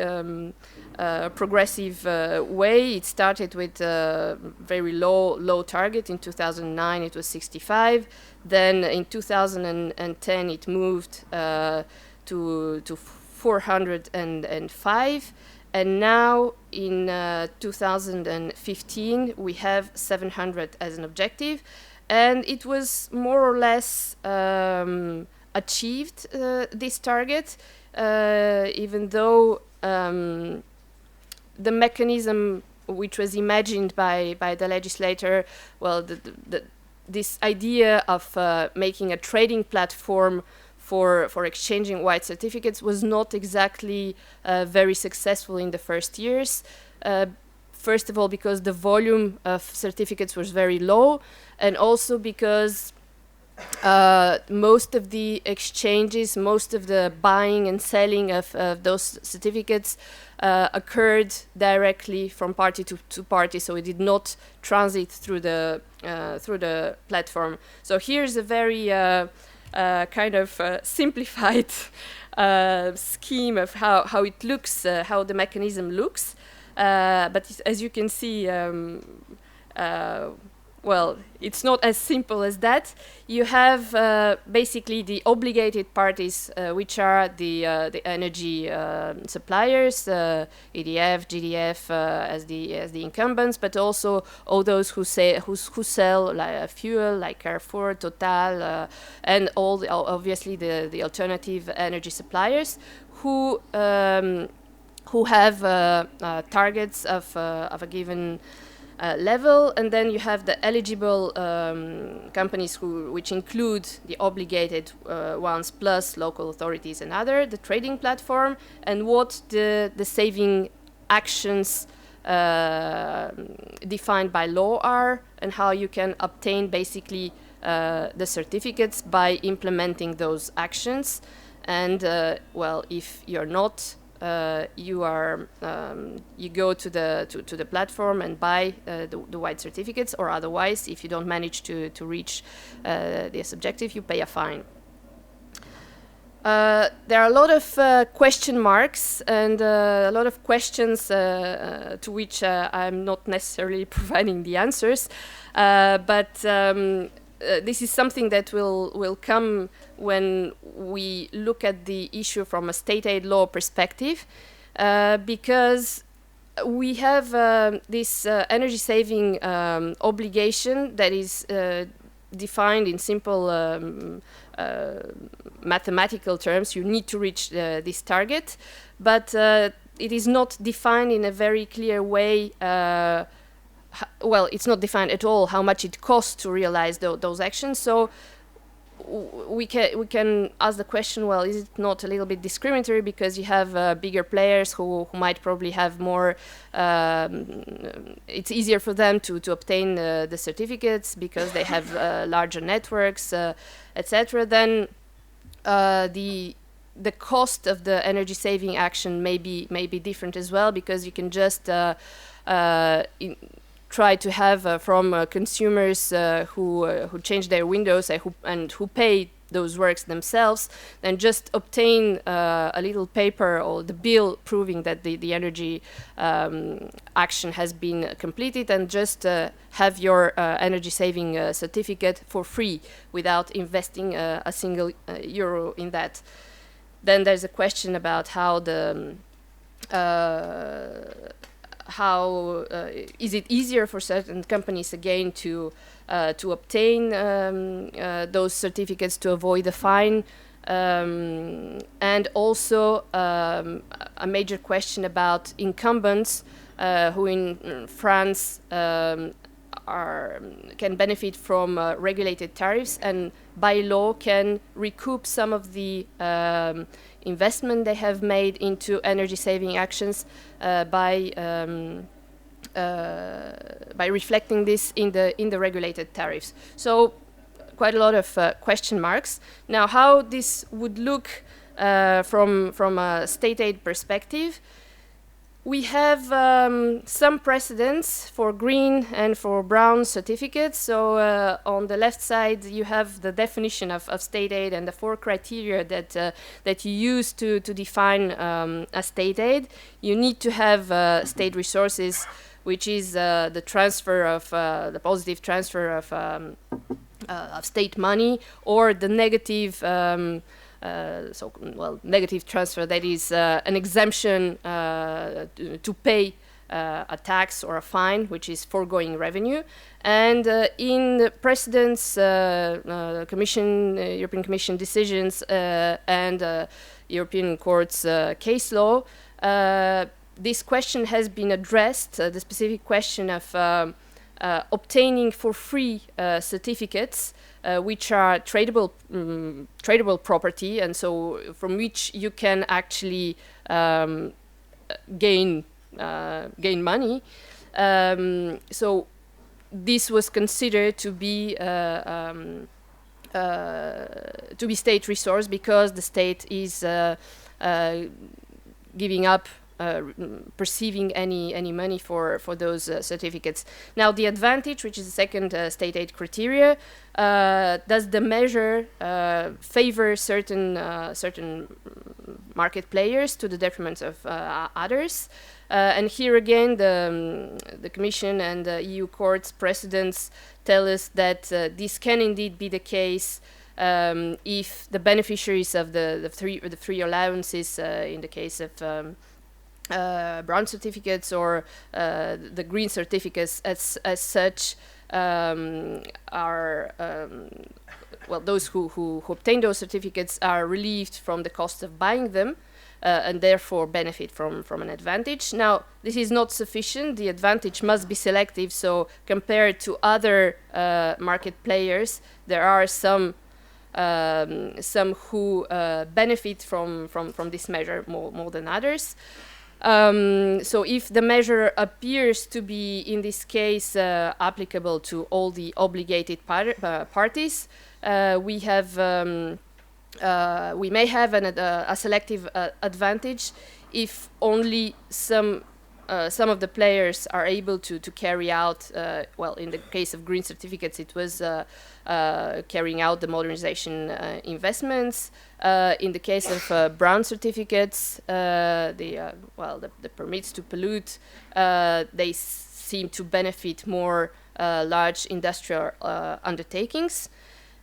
Speaker 4: progressive way. It started with a very low target. In 2009 it was 65. Then in 2010 it moved to 405. And now in 2015 we have 700 as an objective. And it was more or less achieved, this target, even though the mechanism which was imagined by the legislator, well, this idea of making a trading platform for exchanging white certificates was not exactly very successful in the first years. First of all, because the volume of certificates was very low, and also because most of the exchanges, most of the buying and selling of those certificates occurred directly from party to party, so it did not transit through the platform. So here's a very kind of simplified scheme of how it looks, how the mechanism looks. But as you can see, well, it's not as simple as that. You have basically the obligated parties, which are the energy suppliers, EDF, GDF as the incumbents, but also all those who sell like fuel, like Carrefour, Total, and all obviously the alternative energy suppliers who have targets of a given level, and then you have the eligible companies which include the obligated ones plus local authorities and the trading platform, and what the saving actions defined by law are, and how you can obtain basically the certificates by implementing those actions. And well, if you're not, you go to the platform and buy the white certificates, or otherwise, if you don't manage to reach this objective, you pay a fine. There are a lot of question marks and a lot of questions to which I'm not necessarily providing the answers, but this is something that will come when we look at the issue from a state aid law perspective, because we have this energy saving obligation that is defined in simple mathematical terms. You need to reach this target, but it is not defined in a very clear way. Well, it's not defined at all how much it costs to realize those actions. So we can ask the question, well, is it not a little bit discriminatory because you have bigger players who might probably have more, it's easier for them to obtain the certificates because they have larger networks, etc. Then the cost of the energy saving action may be different as well, because you can just try to have from consumers who change their windows and who pay those works themselves, then just obtain a little paper or the bill proving that the energy action has been completed, and just have your energy saving certificate for free without investing a single euro in that. Then there's a question about how is it easier for certain companies again to obtain those certificates to avoid a fine, and also a major question about incumbents who in France can benefit from regulated tariffs, and by law can recoup some of the investment they have made into energy saving actions by reflecting this in the regulated tariffs. So quite a lot of question marks. Now, how this would look from a state aid perspective, we have some precedents for green and for brown certificates. So on the left side, you have the definition of state aid and the 4 criteria that you use to define a state aid. You need to have state resources, which is the transfer of the positive transfer of state money, or the negative. Negative transfer, that is an exemption to pay a tax or a fine, which is foregoing revenue. And in the precedents, European Commission decisions and European Court's case law, this question has been addressed, the specific question of obtaining for free certificates, which are tradable property, and so from which you can actually gain money. So this was considered to be state resource, because the state is giving up perceiving any money for those certificates. Now, the advantage, which is the second state aid criteria, does the measure favor certain market players to the detriment of others. And here again, the Commission and the EU Court's precedents tell us that this can indeed be the case if the beneficiaries of the free allowances, in the case of brown certificates or the green certificates as such, are well, those who obtain those certificates are relieved from the cost of buying them. And therefore benefit from an advantage. Now, this is not sufficient. The advantage must be selective. So compared to other market players, there are some who benefit from this measure more than others. So if the measure appears to be, in this case, applicable to all the obligated parties, we may have a selective advantage if only some of the players are able to carry out, well, in the case of green certificates, it was carrying out the modernization investments. In the case of brown certificates, the permits to pollute, they seem to benefit more large industrial undertakings.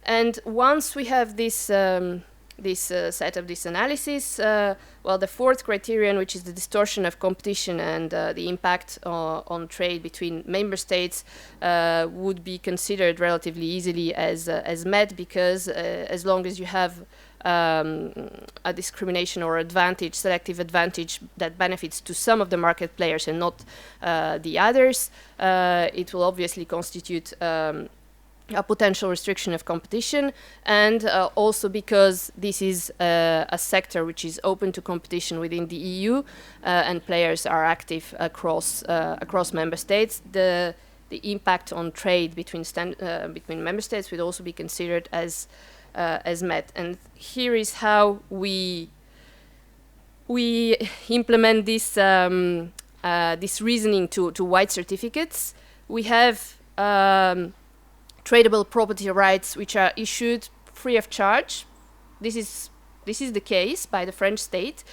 Speaker 4: And once we have this set of this analysis, well, the fourth criterion, which is the distortion of competition and the impact on trade between member states, would be considered relatively easily as met, because as long as you have a discrimination or advantage, selective advantage that benefits to some of the market players and not the others, it will obviously constitute a potential restriction of competition, and also because this is a sector which is open to competition within the EU, and players are active across member states. The impact on trade between member states would also be considered as met. And here is how we implement this reasoning to white certificates. We have tradable property rights which are issued free of charge. This is the case by the French state,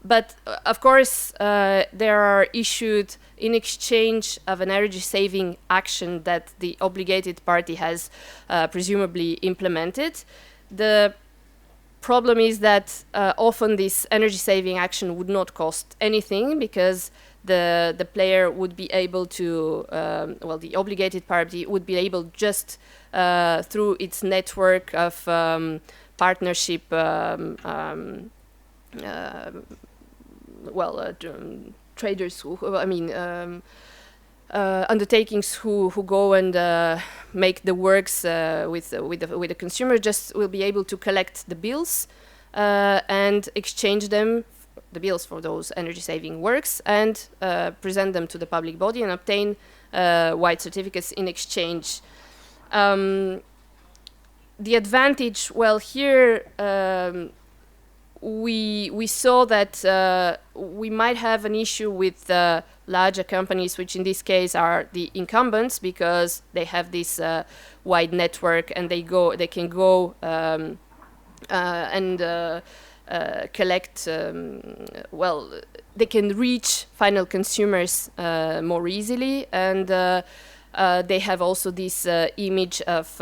Speaker 4: but of course they are issued in exchange of an energy-saving action that the obligated party has presumably implemented. The problem is that often this energy-saving action would not cost anything, because the player would be able to, the obligated party would be able just through its network of partnership, traders undertakings who go and make the works with the consumer, just will be able to collect the bills and exchange them, the bills for those energy-saving works, and present them to the public body and obtain white certificates in exchange. The advantage, well, here we saw that we might have an issue with larger companies, which in this case are the incumbents, because they have this wide network and they can go and collect, they can reach final consumers more easily, and they have also this image of,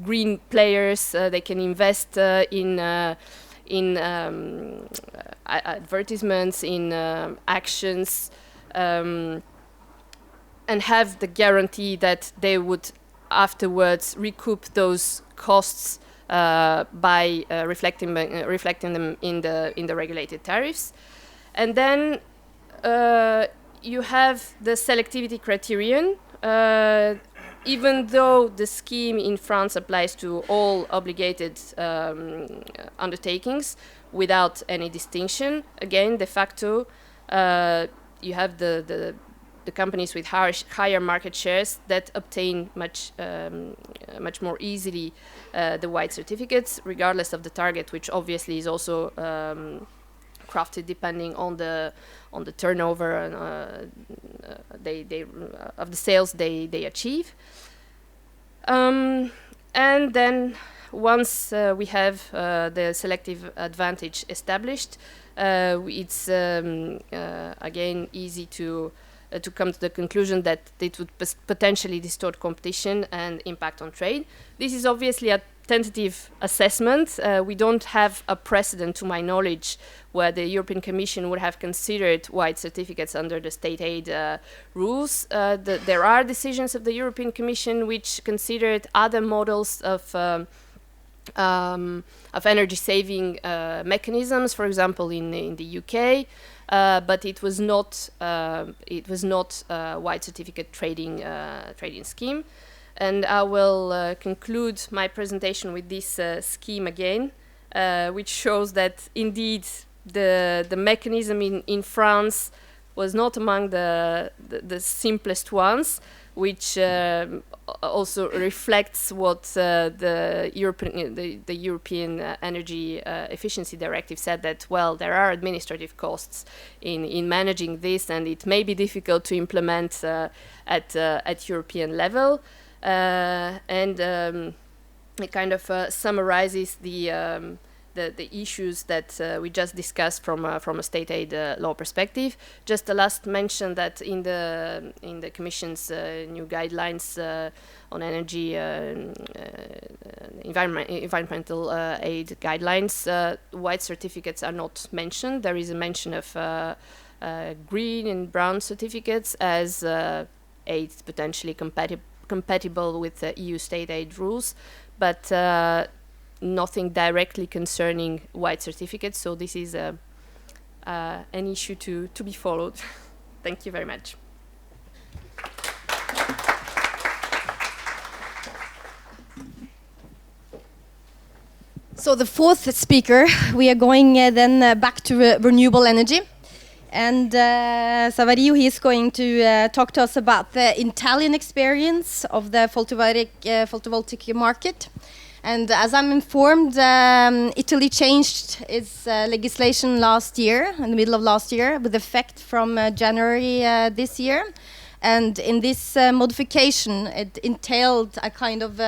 Speaker 4: green players. They can invest in advertisements, in actions, and have the guarantee that they would afterwards recoup those costs by reflecting them in the regulated tariffs. And then you have the selectivity criterion. Even though the scheme in France applies to all obligated undertakings without any distinction, again, de facto, you have the companies with higher market shares that obtain much more easily the white certificates, regardless of the target, which obviously is also crafted depending on the turnover and of the sales they achieve. And then, once we have the selective advantage established, it's again easy to come to the conclusion that it would potentially distort competition and impact on trade. This is obviously a tentative assessment. We don't have a precedent, to my knowledge, where the European Commission would have considered white certificates under the state aid rules. There are decisions of the European Commission which considered other models of energy saving mechanisms, for example, in the UK. But it was not a white certificate trading scheme. And I will conclude my presentation with this scheme again, which shows that indeed the mechanism in France was not among the simplest ones, which also reflects what the European Energy Efficiency Directive said, that, well, there are administrative costs in managing this, and it may be difficult to implement at European level. And it kind of summarizes the issues that we just discussed from a state aid law perspective. Just a last mention that in the Commission's new guidelines on energy environmental aid guidelines, white certificates are not mentioned. There is a mention of green and brown certificates as aids potentially compatible with the EU state aid rules, but nothing directly concerning white certificates. So this is an issue to be followed. Thank you very much.
Speaker 1: So the fourth speaker, we are going then back to renewable energy. And Saverio, he is going to talk to us about the Italian experience of the photovoltaic market. And as I'm informed, Italy changed its legislation last year, in the middle of last year, with effect from January this year. And in this modification, it entailed a kind of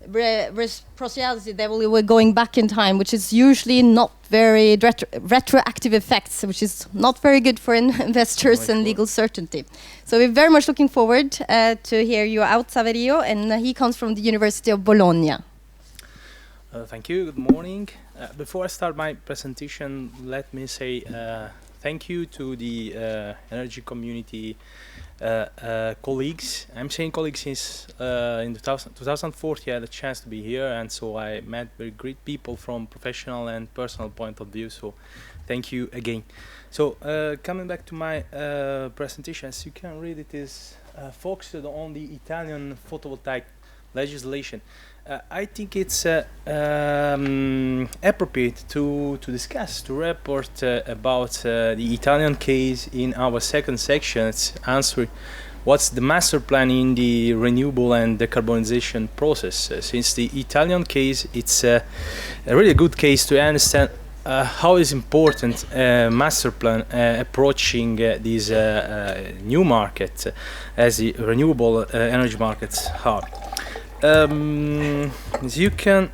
Speaker 1: reciprocity, that we were going back in time, which is usually not very retroactive effects, which is not very good for investors and legal certainty. So we're very much looking forward to hear you out, Saverio, and he comes from the University of Bologna.
Speaker 5: Thank you. Good morning. Before I start my presentation, let me say thank you to the energy community colleagues. I'm saying colleagues since in 2014 I had a chance to be here, and so I met very great people from professional and personal point of view, so thank you again. So coming back to my presentation, as you can read, it is focused on the Italian photovoltaic legislation. I think it's appropriate to discuss, to report about the Italian case in our second section. It's answering what's the master plan in the renewable and decarbonization process. Since the Italian case, it's a really good case to understand how is important master plan approaching this new market as the renewable energy markets are. As you can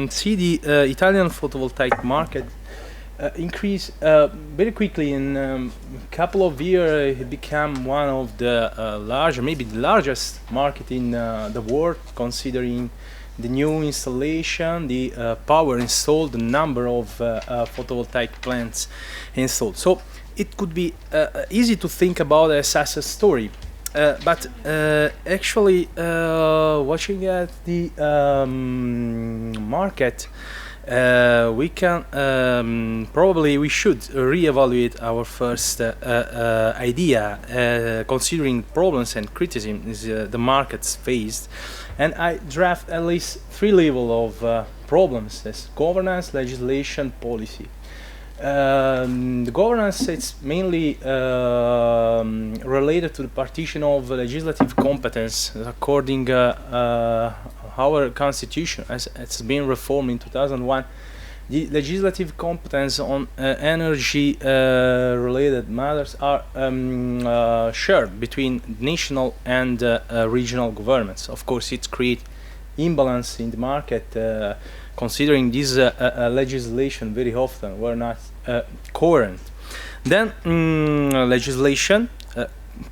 Speaker 5: see, the Italian photovoltaic market increased very quickly. In a couple of years, it became one of the larger, maybe the largest market in the world, considering the new installation, the power installed, the number of photovoltaic plants installed. So it could be easy to think about a success story. But actually, watching at the market, we can we should reevaluate our first idea, considering problems and criticisms the markets faced. And I draft at least 3 levels of problems: as governance, legislation, policy. The governance, it's mainly related to the partition of legislative competence according our constitution, as it's been reformed in 2001. The legislative competence on energy related matters are shared between national and regional governments. Of course, it creates imbalance in the market, considering this legislation very often were not coherent. Then legislation,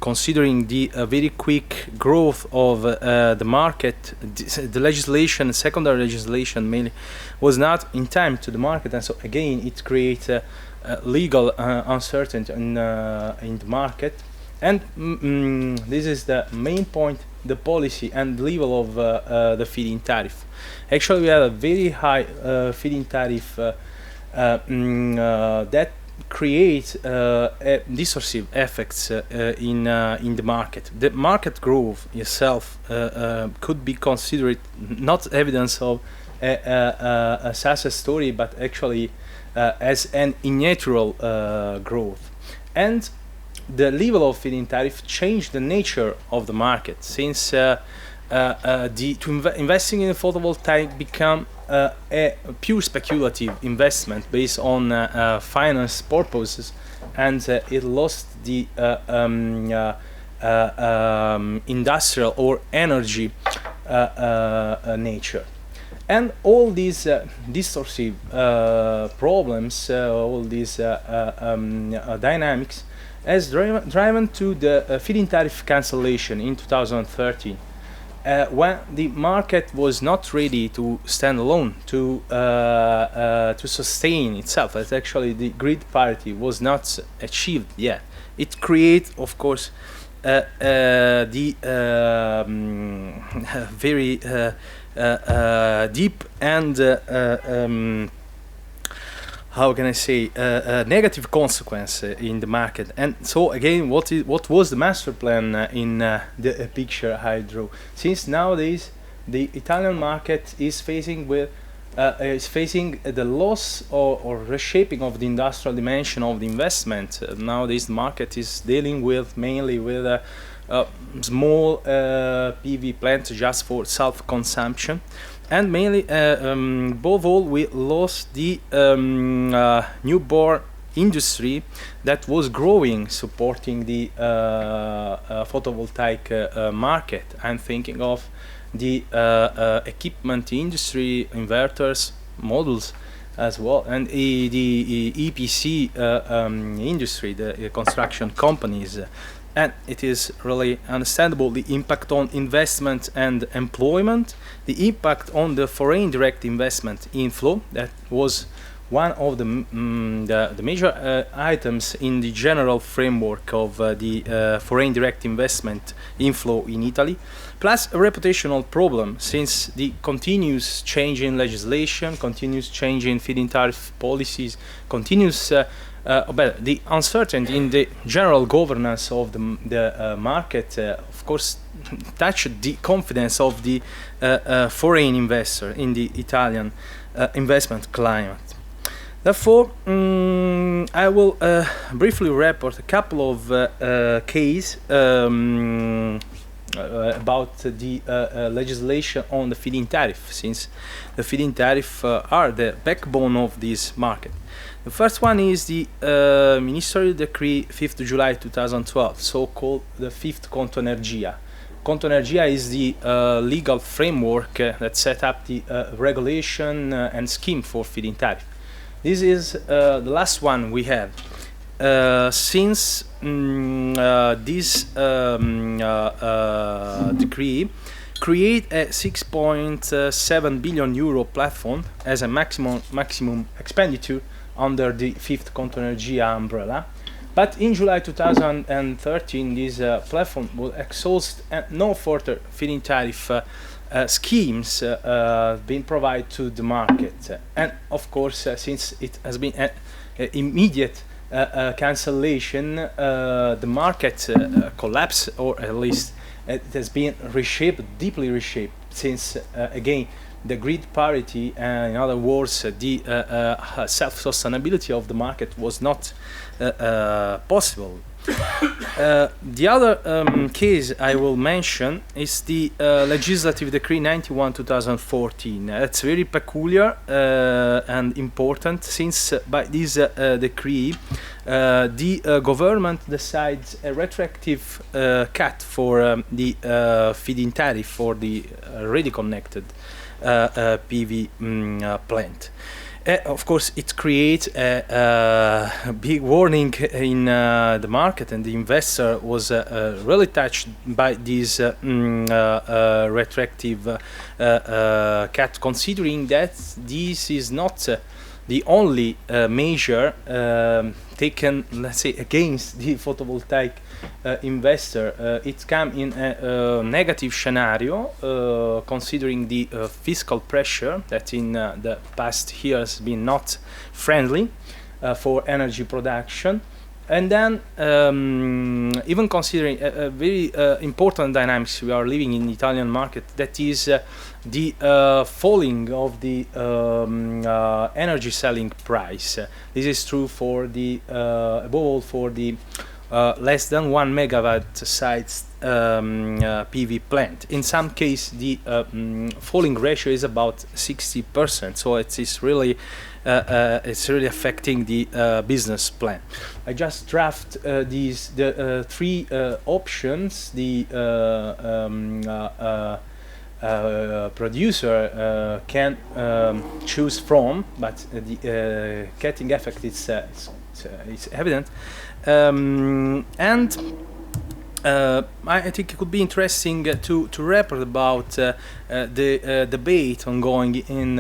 Speaker 5: considering the very quick growth of the market, the legislation, secondary legislation mainly, was not in time to the market, and so again it creates legal uncertainty in the market. And this is the main point, the policy and level of the feed-in tariff. Actually, we have a very high feed-in tariff that creates distorsive effects in the market. The market growth itself could be considered not evidence of a success story, but actually as an unnatural growth. And the level of feed-in tariff changed the nature of the market, since investing in photovoltaic become a pure speculative investment based on finance purposes, and it lost the industrial or energy nature. And all these distorsive problems, all these dynamics, has driven to the feed-in tariff cancellation in 2013, when the market was not ready to stand alone, to sustain itself. As actually the grid parity was not achieved yet. It created, of course, the very deep and how can I say, negative consequence in the market. And so again, what was the master plan in the picture I drew? Since nowadays the Italian market is facing the loss or reshaping of the industrial dimension of the investment. Nowadays the market is dealing with mainly with small PV plants just for self-consumption. And mainly, above all, we lost the newborn industry that was growing, supporting the photovoltaic market. I'm thinking of the equipment industry, inverters, modules as well, and the EPC industry, the construction companies. And it is really understandable the impact on investment and employment, the impact on the foreign direct investment inflow. That was one of the major items in the general framework of the foreign direct investment inflow in Italy, plus a reputational problem, since the continuous change in legislation, continuous change in feed-in tariff policies, continuous the uncertainty in the general governance of the market, of course, touched the confidence of the foreign investor in the Italian investment climate. Therefore, I will briefly report a couple of cases about the legislation on the feed-in tariff, since the feed-in tariff are the backbone of this market. The first one is the Ministerial Decree 5th July 2012, so-called the Fifth Conto Energia. Conto Energia is the legal framework that set up the regulation and scheme for feed-in tariff. This is the last one we have. Since this decree create a 6.7 billion euro platform as a maximum expenditure under the Fifth Conto Energia umbrella. But in July 2013, this platform will exhaust and no further feed-in tariff schemes being provided to the market. And of course, since it has been an immediate cancellation, the market collapsed, or at least it has been reshaped, deeply reshaped, since again, the grid parity, in other words, the self-sustainability of the market was not possible. The other case I will mention is the Legislative Decree 91/2014. It's very peculiar and important, since by this decree the government decides a retroactive cut for the feed-in tariff for the already connected PV plant. Of course, it creates a big warning in the market, and the investor was really touched by this retroactive cut, considering that this is not the only measure taken, let's say, against the photovoltaic investor. It comes in a negative scenario, considering the fiscal pressure that in the past years been not friendly for energy production. And then even considering a very important dynamics we are living in the Italian market, that is the falling of the energy selling price. This is true for the above all for the less than 1 megawatt size PV plant. In some case, the falling ratio is about 60%. So it is really it's really affecting the business plan. I just draft the three options the producer can choose from, but the cutting effect is evident, and I think it could be interesting to report about the debate ongoing in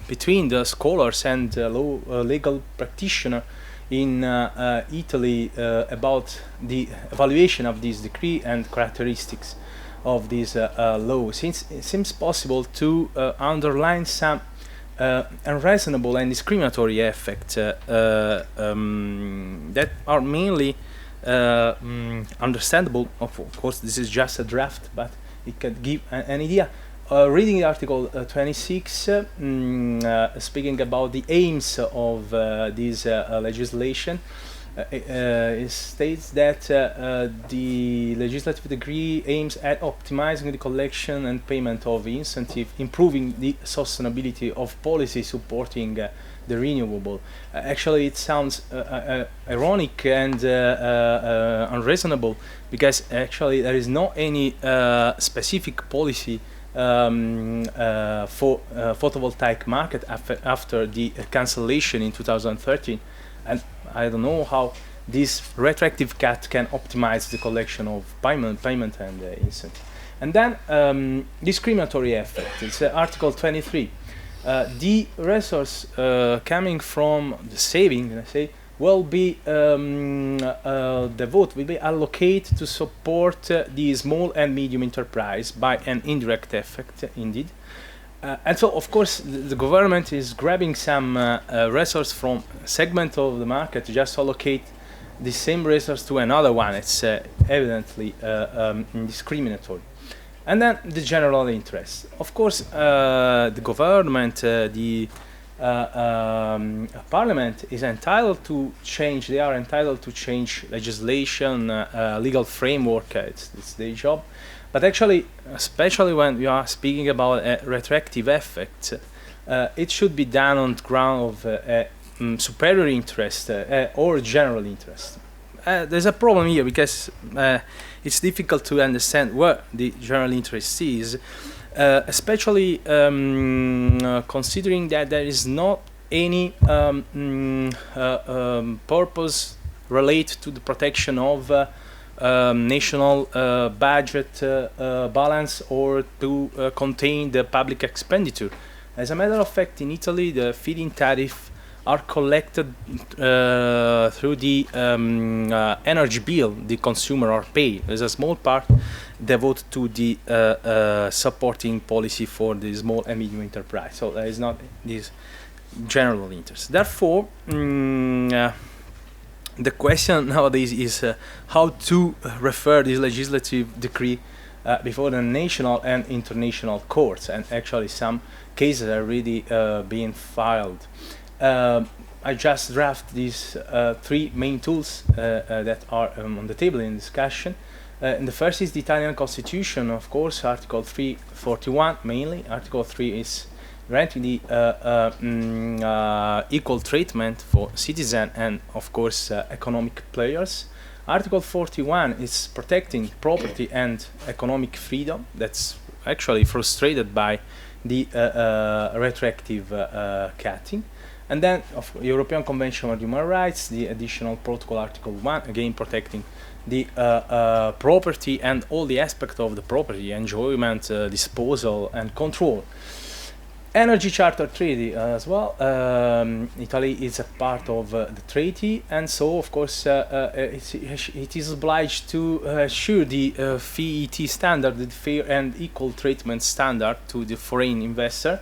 Speaker 5: between the scholars and legal practitioners in Italy about the evaluation of this decree and characteristics of this law. Since it seems possible to underline some unreasonable and discriminatory effects that are mainly understandable. Of course, this is just a draft, but it can give an idea. Reading Article 26, speaking about the aims of this legislation, it states that the legislative decree aims at optimizing the collection and payment of incentive, improving the sustainability of policy supporting the renewable. Actually, it sounds ironic and unreasonable, because actually there is not any specific policy for photovoltaic market after the cancellation in 2013, and I don't know how this retroactive cut can optimize the collection of payment and incentive. And then discriminatory effect. It's Article 23. The resource coming from the saving, let's say, will be the vote will be allocated to support the small and medium enterprise by an indirect effect, indeed. And so, of course, the government is grabbing some resource from a segment of the market to just allocate the same resource to another one. It's evidently discriminatory. And then the general interest. Of course, the government, the Parliament is entitled to change. They are entitled to change legislation, legal framework. It's their job. But actually, especially when we are speaking about a retroactive effect, it should be done on the ground of superior interest or general interest. There's a problem here, because it's difficult to understand where the general interest is, especially considering that there is not any purpose related to the protection of national budget balance or to contain the public expenditure. As a matter of fact, in Italy, the feed-in tariff are collected through the energy bill the consumer are paid. There's a small part devoted to the supporting policy for the small and medium enterprise. So there is not this general interest. Therefore, the question nowadays is how to refer this legislative decree before the national and international courts, and actually some cases are already being filed. I just draft these three main tools that are on the table in discussion. And the first is the Italian Constitution, of course, Article 341 mainly. Article 3 is granting the equal treatment for citizens and, of course, economic players. Article 41 is protecting property and economic freedom. That's actually frustrated by the retroactive cutting. And then, of European Convention on Human Rights, the additional protocol Article 1, again protecting the property and all the aspects of the property, enjoyment, disposal, and control. Energy Charter Treaty as well. Italy is a part of the treaty, and so of course it is obliged to assure the FET standard, the fair and equal treatment standard to the foreign investor,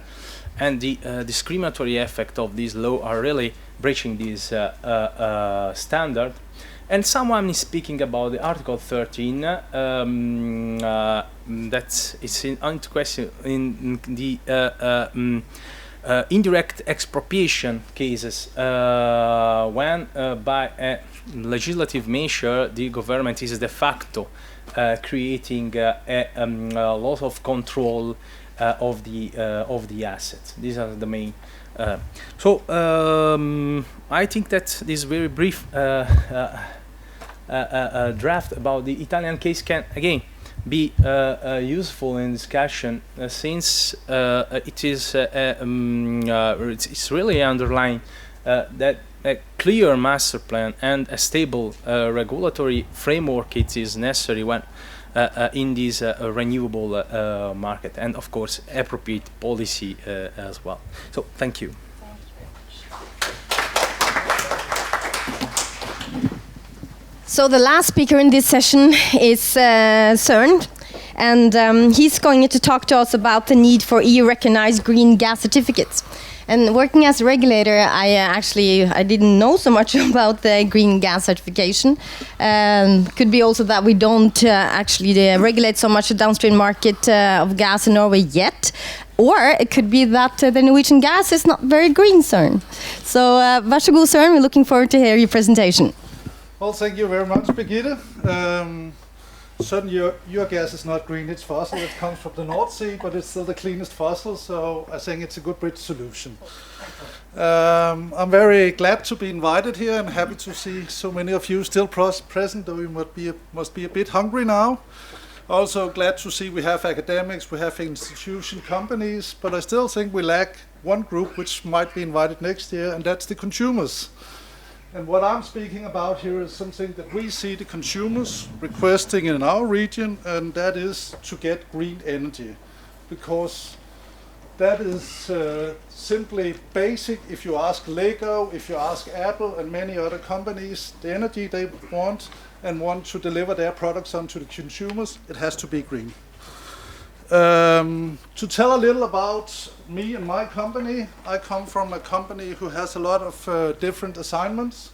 Speaker 5: and the discriminatory effect of this law are really breaching this standard. And someone is speaking about the Article 13 that is into question in the indirect expropriation cases when by a legislative measure the government is de facto creating a lot of control of the assets. These are the main. So I think that this very brief draft about the Italian case can again be useful in discussion since it is it's really underlying that a clear master plan and a stable regulatory framework it is necessary when in this renewable market, and of course appropriate policy as well. So thank you.
Speaker 1: So the last speaker in this session is Søren, and he's going to talk to us about the need for EU-recognized green gas certificates. And working as a regulator, I didn't know so much about the green gas certification. Could be also that we don't actually regulate so much the downstream market of gas in Norway yet. Or it could be that the Norwegian gas is not very green, Søren. So, vær så god, Søren. We're looking forward to hear your presentation.
Speaker 6: Well, thank you very much, Birgitte. Certainly your gas is not green, it's fossil. It comes from the North Sea, but it's still the cleanest fossil, so I think it's a good bridge solution. I'm very glad to be invited here and happy to see so many of you still present, though you must be a bit hungry now. Also glad to see we have academics, we have institution companies, but I still think we lack one group which might be invited next year, and that's the consumers. And what I'm speaking about here is something that we see the consumers requesting in our region, and that is to get green energy. Because that is simply basic. If you ask Lego, if you ask Apple and many other companies, the energy they want and want to deliver their products onto the consumers, it has to be green. To tell a little about me and my company, I come from a company who has a lot of different assignments.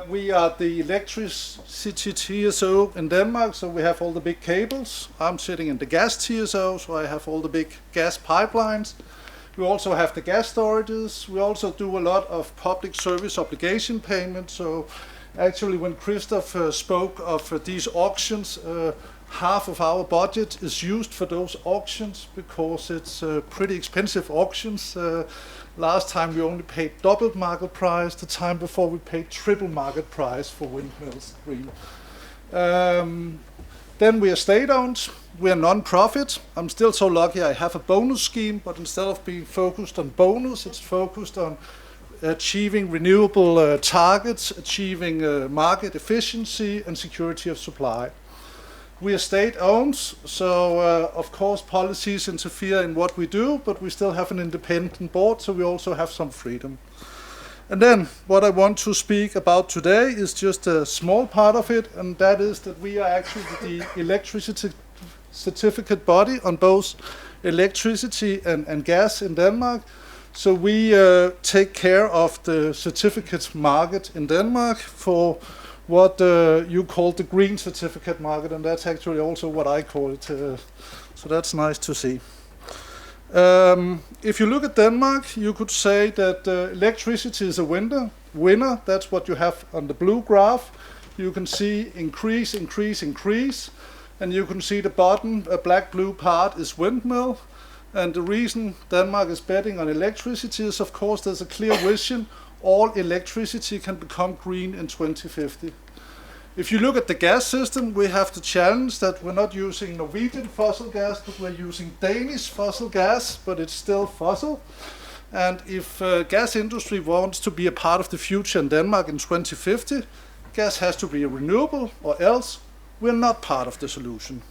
Speaker 6: We are the electricity TSO in Denmark, so we have all the big cables. I'm sitting in the gas TSO, so I have all the big gas pipelines. We also have the gas storages. We also do a lot of public service obligation payments. So actually when Christoph spoke of these auctions, half of our budget is used for those auctions because it's pretty expensive auctions. Last time we only paid double market price. The time before we paid triple market price for windmills green. Then we are state-owned. We are non-profit. I'm still so lucky I have a bonus scheme, but instead of being focused on bonus, it's focused on achieving renewable targets, achieving market efficiency and security of supply. We are state-owned, so of course policies interfere in what we do, but we still have an independent board, so we also have some freedom. And then what I want to speak about today is just a small part of it, and that is that we are actually the electricity certificate body on both electricity and gas in Denmark. So we take care of the certificate market in Denmark for what you call the green certificate market, and that's actually also what I call it. So that's nice to see. If you look at Denmark, you could say that electricity is a winner. That's what you have on the blue graph. You can see increase, increase, increase. And you can see the bottom black-blue part is windmill. And the reason Denmark is betting on electricity is, of course, there's a clear vision. All electricity can become green in 2050. If you look at the gas system, we have the challenge that we're not using Norwegian fossil gas, but we're using Danish fossil gas, but it's still fossil. And if gas industry wants to be a part of the future in Denmark in 2050, gas has to be renewable, or else we're not part of the solution.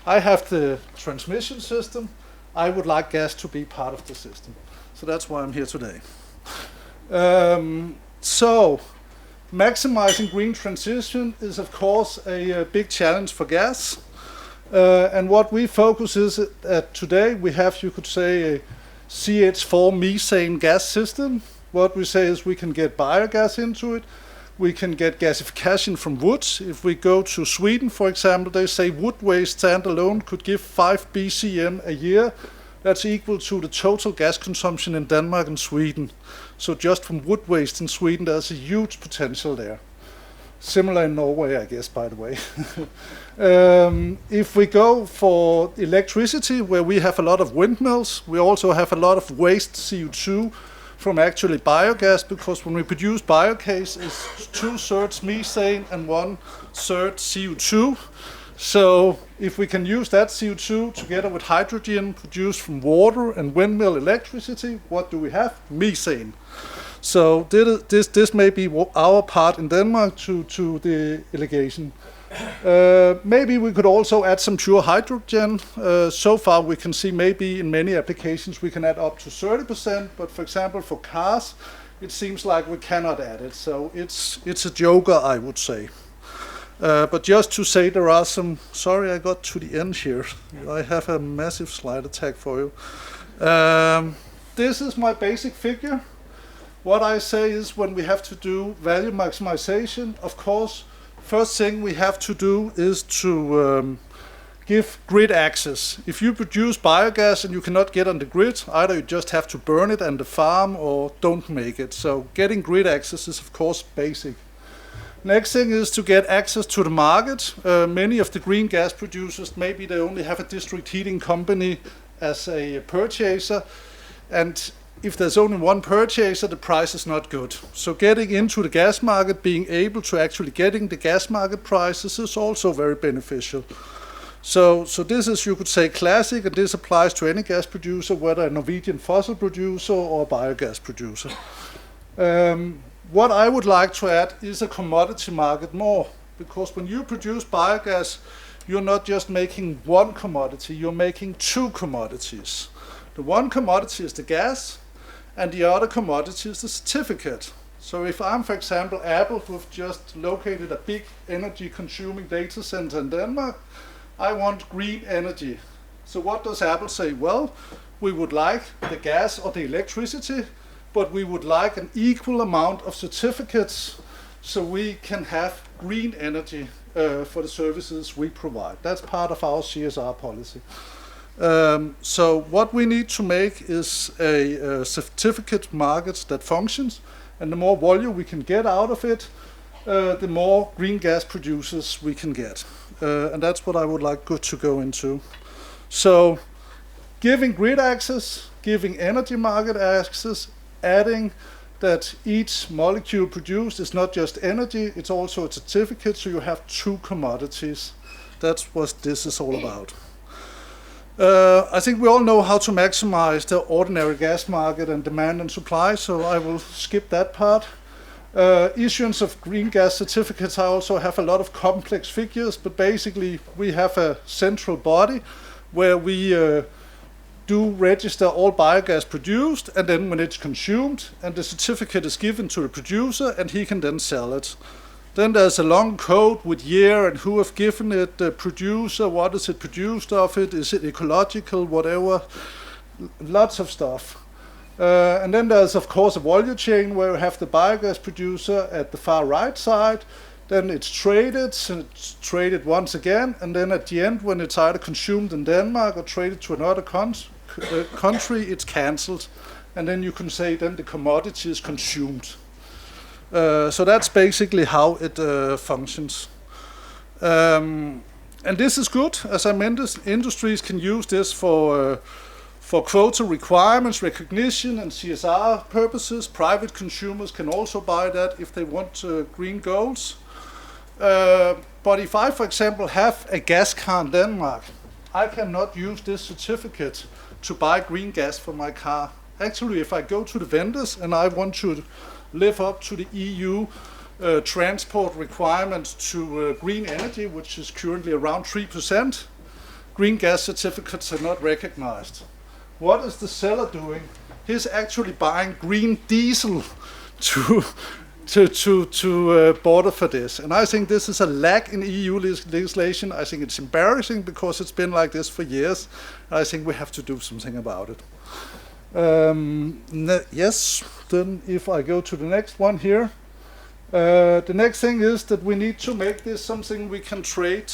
Speaker 6: I have the transmission system. I would like gas to be part of the system. So that's why I'm here today. Maximizing green transition is, of course, a big challenge for gas. And what we focus is at today, we have, you could say, a CH4 methane gas system. What we say is we can get biogas into it. We can get gasification from woods. If we go to Sweden, for example, they say wood waste standalone could give 5 BCM a year. That's equal to the total gas consumption in Denmark and Sweden. So just from wood waste in Sweden, there's a huge potential there. Similar in Norway, I guess, by the way. If we go for electricity, where we have a lot of windmills, we also have a lot of waste CO2 from actually biogas, because when we produce biogas, it's 2/3 methane and 1/3 CO2. So if we can use that CO2 together with hydrogen produced from water and windmill electricity, what do we have? Methane. So this may be our part in Denmark to the irrigation. Maybe we could also add some pure hydrogen. So far we can see maybe in many applications we can add up to 30%, but for example for cars, it seems like we cannot add it. So it's a joker, I would say. But just to say there are some, sorry I got to the end here. I have a massive slide attack for you. This is my basic figure. What I say is when we have to do value maximization, of course, first thing we have to do is to give grid access. If you produce biogas and you cannot get on the grid, either you just have to burn it on the farm or don't make it. So getting grid access is of course basic. Next thing is to get access to the market. Many of the green gas producers, maybe they only have a district heating company as a purchaser. And if there's only one purchaser, the price is not good. So getting into the gas market, being able to actually getting the gas market prices is also very beneficial. So this is, you could say, classic, and this applies to any gas producer, whether a Norwegian fossil producer or a biogas producer. What I would like to add is a commodity market more, because when you produce biogas, you're not just making one commodity, you're making two commodities. The one commodity is the gas, and the other commodity is the certificate. So if I'm, for example, Apple, who have just located a big energy-consuming data center in Denmark, I want green energy. So what does Apple say? Well, we would like the gas or the electricity, but we would like an equal amount of certificates so we can have green energy for the services we provide. That's part of our CSR policy. So what we need to make is a certificate market that functions, and the more volume we can get out of it, the more green gas producers we can get. And that's what I would like to go into. So giving grid access, giving energy market access, adding that each molecule produced is not just energy, it's also a certificate, so you have two commodities. That's what this is all about. I think we all know how to maximize the ordinary gas market and demand and supply, so I will skip that part. Issuance of green gas certificates, I also have a lot of complex figures, but basically we have a central body where we do register all biogas produced, and then when it's consumed, and the certificate is given to the producer, and he can then sell it. Then there's a long code with year and who have given it, the producer, what is it produced of it, is it ecological, whatever, lots of stuff. And then there's of course a value chain where you have the biogas producer at the far right side, then it's traded once again, and then at the end when it's either consumed in Denmark or traded to another country, it's cancelled. And then you can say then the commodity is consumed. So that's basically how it functions. And this is good. As I mentioned, industries can use this for quota requirements, recognition, and CSR purposes. Private consumers can also buy that if they want green goals. But if I, for example, have a gas car in Denmark, I cannot use this certificate to buy green gas for my car. Actually, if I go to the vendors and I want to live up to the EU transport requirements to green energy, which is currently around 3%, green gas certificates are not recognized. What is the seller doing? He's actually buying green diesel to border for this. And I think this is a lack in EU legislation. I think it's embarrassing because it's been like this for years. I think we have to do something about it. Yes, then if I go to the next one here. The next thing is that we need to make this something we can trade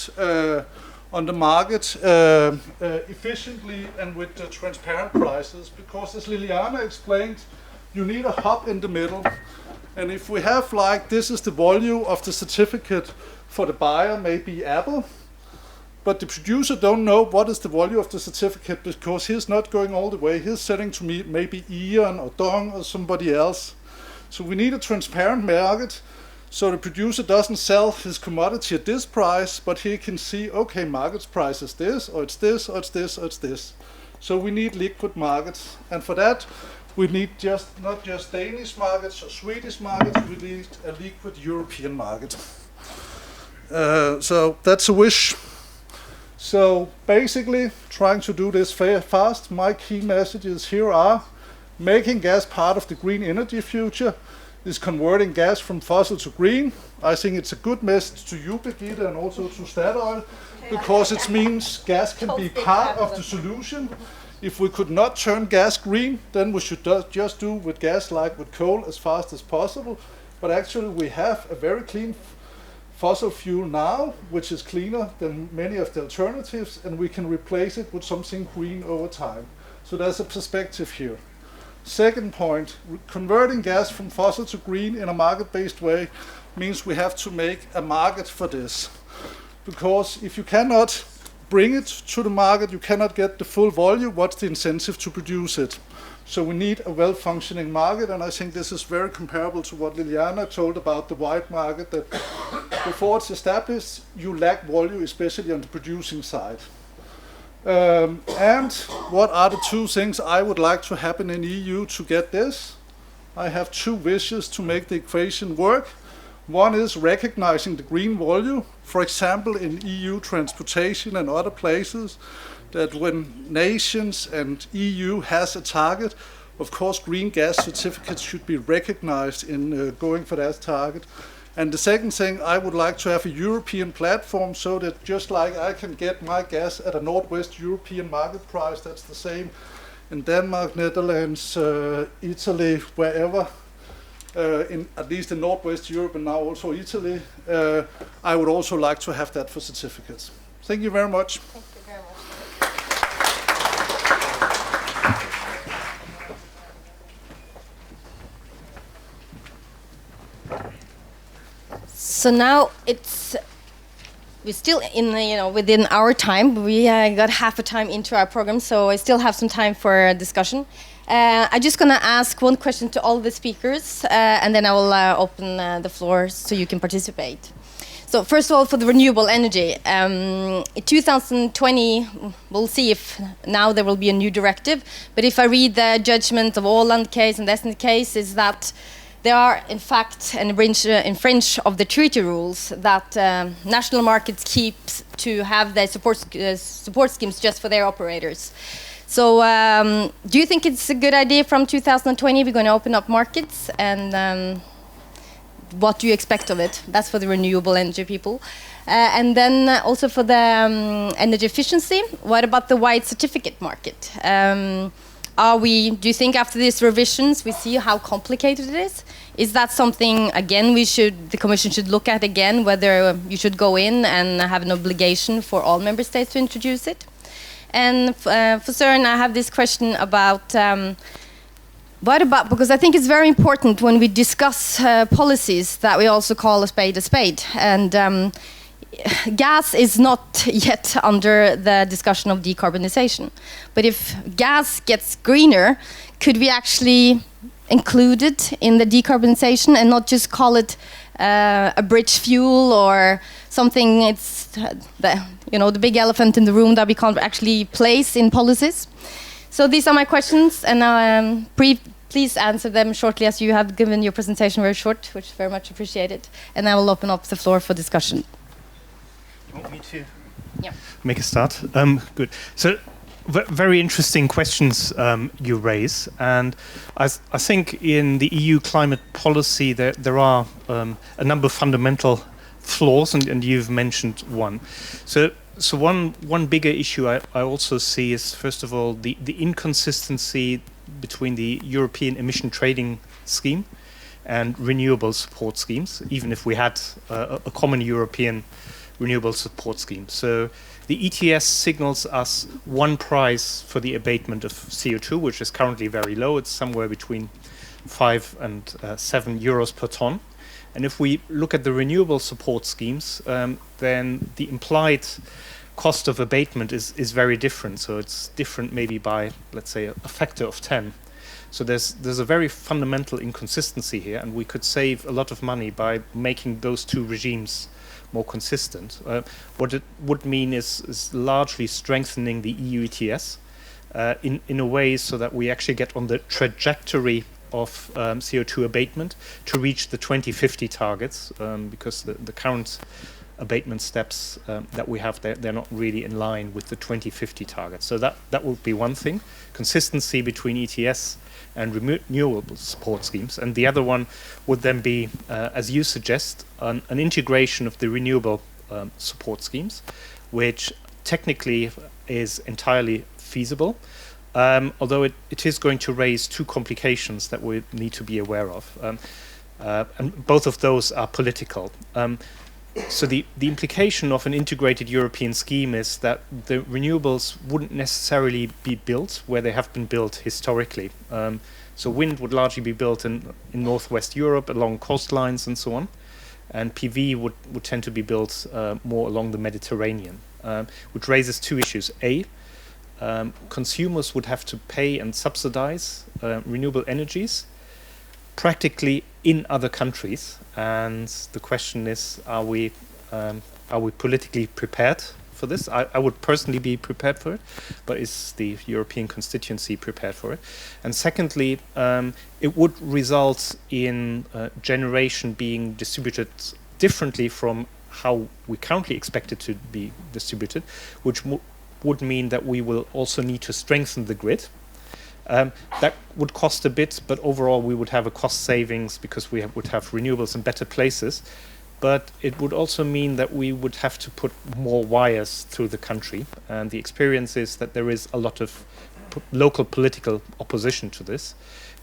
Speaker 6: on the market efficiently and with transparent prices, because as Liliana explained, you need a hub in the middle. And if we have like, this is the value of the certificate for the buyer, maybe Apple, but the producer don't know what is the value of the certificate because he's not going all the way. He's selling to me maybe Eon or Dong or somebody else. So we need a transparent market so the producer doesn't sell his commodity at this price, but he can see, okay, market price is this, or it's this, or it's this, or it's this. So we need liquid markets. And for that, we need not just Danish markets or Swedish markets, we need a liquid European market. So that's a wish. So basically, trying to do this fast, my key messages here are: making gas part of the green energy future is converting gas from fossil to green. I think it's a good message to you, Birgitte, and also to Statoil, because it means gas can be part of the solution. If we could not turn gas green, then we should just do with gas like with coal as fast as possible. But actually we have a very clean fossil fuel now, which is cleaner than many of the alternatives, and we can replace it with something green over time. So there's a perspective here. Second point, converting gas from fossil to green in a market-based way means we have to make a market for this. Because if you cannot bring it to the market, you cannot get the full volume. What's the incentive to produce it? So we need a well-functioning market, and I think this is very comparable to what Liliana told about the white market, that before it's established, you lack volume, especially on the producing side. And what are the two things I would like to happen in EU to get this? I have two wishes to make the equation work. One is recognizing the green value, for example, in EU transportation and other places, that when nations and EU has a target, of course green gas certificates should be recognized in going for that target. And the second thing, I would like to have a European platform so that just like I can get my gas at a Northwest European market price, that's the same in Denmark, Netherlands, Italy, wherever, in at least in Northwest Europe and now also Italy. I would also like to have that for certificates. Thank you very much.
Speaker 1: Thank you very much. So now we're still in within our time. We got half a time into our program, so I still have some time for discussion. I'm just going to ask one question to all the speakers, and then I will open the floor so you can participate. So first of all, for the renewable energy, in 2020, we'll see if now there will be a new directive. But if I read the judgment of Åland case and the Eskenazi case, is that they are, in fact, infringe of the treaty rules that national markets keep to have their support schemes just for their operators. So do you think it's a good idea from 2020 we're going to open up markets? And what do you expect of it? That's for the renewable energy people. And then also for the energy efficiency, what about the white certificate market? Do you think after these revisions we see how complicated it is? Is that something again the Commission should look at again, whether you should go in and have an obligation for all member states to introduce it? And for Søren, I have this question about because I think it's very important when we discuss policies that we also call a spade. And gas is not yet under the discussion of decarbonization. But if gas gets greener, could we actually include it in the decarbonization and not just call it a bridge fuel or something? It's the big elephant in the room that we can't actually place in policies. So these are my questions, and please answer them shortly, as you have given your presentation very short, which is very much appreciated. And I will open up the floor for discussion.
Speaker 2: You want me to make a start? Good. So, very interesting questions you raise, and I think in the EU climate policy there are a number of fundamental flaws, and you've mentioned one. So one bigger issue I also see is, first of all, the inconsistency between the European emission trading scheme and renewable support schemes, even if we had a common European renewable support scheme. So the ETS signals us one price for the abatement of CO2, which is currently very low. It's somewhere between 5 and 7 euros per ton. And if we look at the renewable support schemes, then the implied cost of abatement is very different. So it's different maybe by, let's say, a factor of 10. So there's a very fundamental inconsistency here, and we could save a lot of money by making those two regimes more consistent. What it would mean is largely strengthening the EU ETS in a way so that we actually get on the trajectory of CO2 abatement to reach the 2050 targets, because the current abatement steps that we have, they're not really in line with the 2050 targets. So that would be one thing, consistency between ETS and renewable support schemes. And the other one would then be, as you suggest, an integration of the renewable support schemes, which technically is entirely feasible, although it is going to raise two complications that we need to be aware of. And both of those are political. So the implication of an integrated European scheme is that the renewables wouldn't necessarily be built where they have been built historically. So wind would largely be built in northwest Europe along coastlines and so on, and PV would tend to be built more along the Mediterranean, which raises two issues. A, consumers would have to pay and subsidize renewable energies practically in other countries, and the question is, are we politically prepared for this? I would personally be prepared for it, but is the European constituency prepared for it? And secondly, it would result in generation being distributed differently from how we currently expect it to be distributed, which would mean that we will also need to strengthen the grid. That would cost a bit, but overall we would have a cost savings because we would have renewables in better places. But it would also mean that we would have to put more wires through the country. And the experience is that there is a lot of local political opposition to this.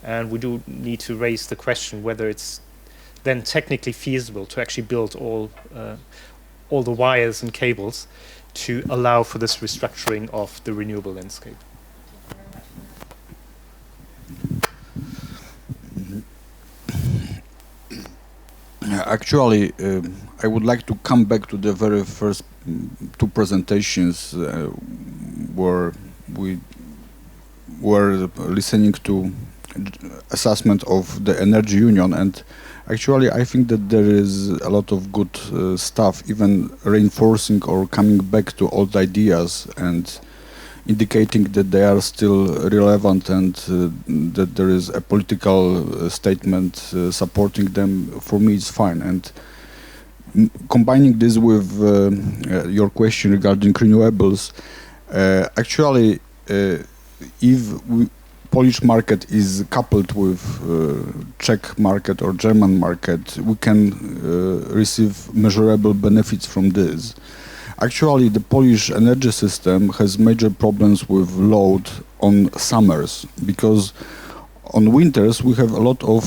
Speaker 2: And we do need to raise the question whether it's then technically feasible to actually build all the wires and cables to allow for this restructuring of the renewable landscape.
Speaker 3: Actually, I would like to come back to the very first two presentations where we were listening to assessment of the energy union, and actually I think that there is a lot of good stuff, even reinforcing or coming back to old ideas and indicating that they are still relevant, and that there is a political statement supporting them. For me, it's fine. And combining this with your question regarding renewables, actually, if Polish market is coupled with Czech market or German market, we can receive measurable benefits from this. Actually, the Polish energy system has major problems with load on summers, because on winters we have a lot of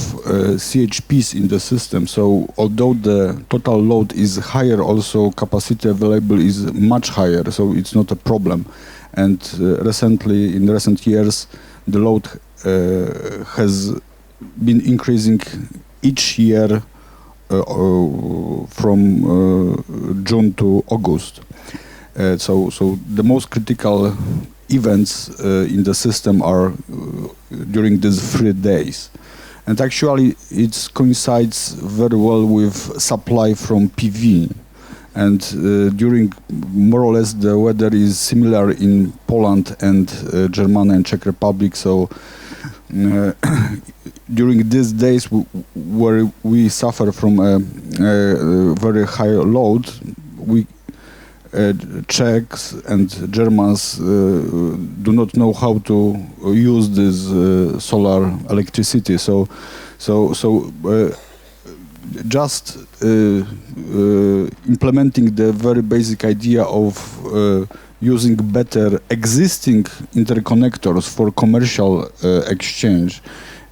Speaker 3: CHPs in the system. So although the total load is higher, also capacity available is much higher, so it's not a problem. and recently, in recent years, the load has been increasing each year from June to August. So the most critical events in the system are during these 3 days. And actually it coincides very well with supply from PV. And during more or less the weather is similar in Poland and Germany and Czech Republic. So during these days where we suffer from a very high load, we Czechs and Germans do not know how to use this solar electricity. So just implementing the very basic idea of using better existing interconnectors for commercial exchange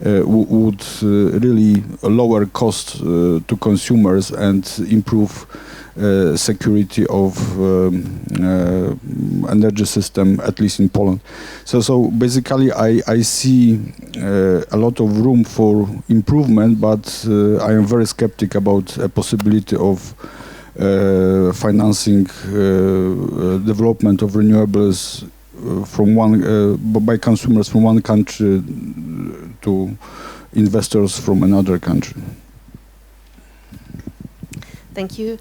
Speaker 3: would really lower cost to consumers and improve security of energy system, at least in Poland. So basically I see a lot of room for improvement, but I am very skeptic about a possibility of financing development of renewables from by consumers from one country to investors from another country.
Speaker 4: Thank you.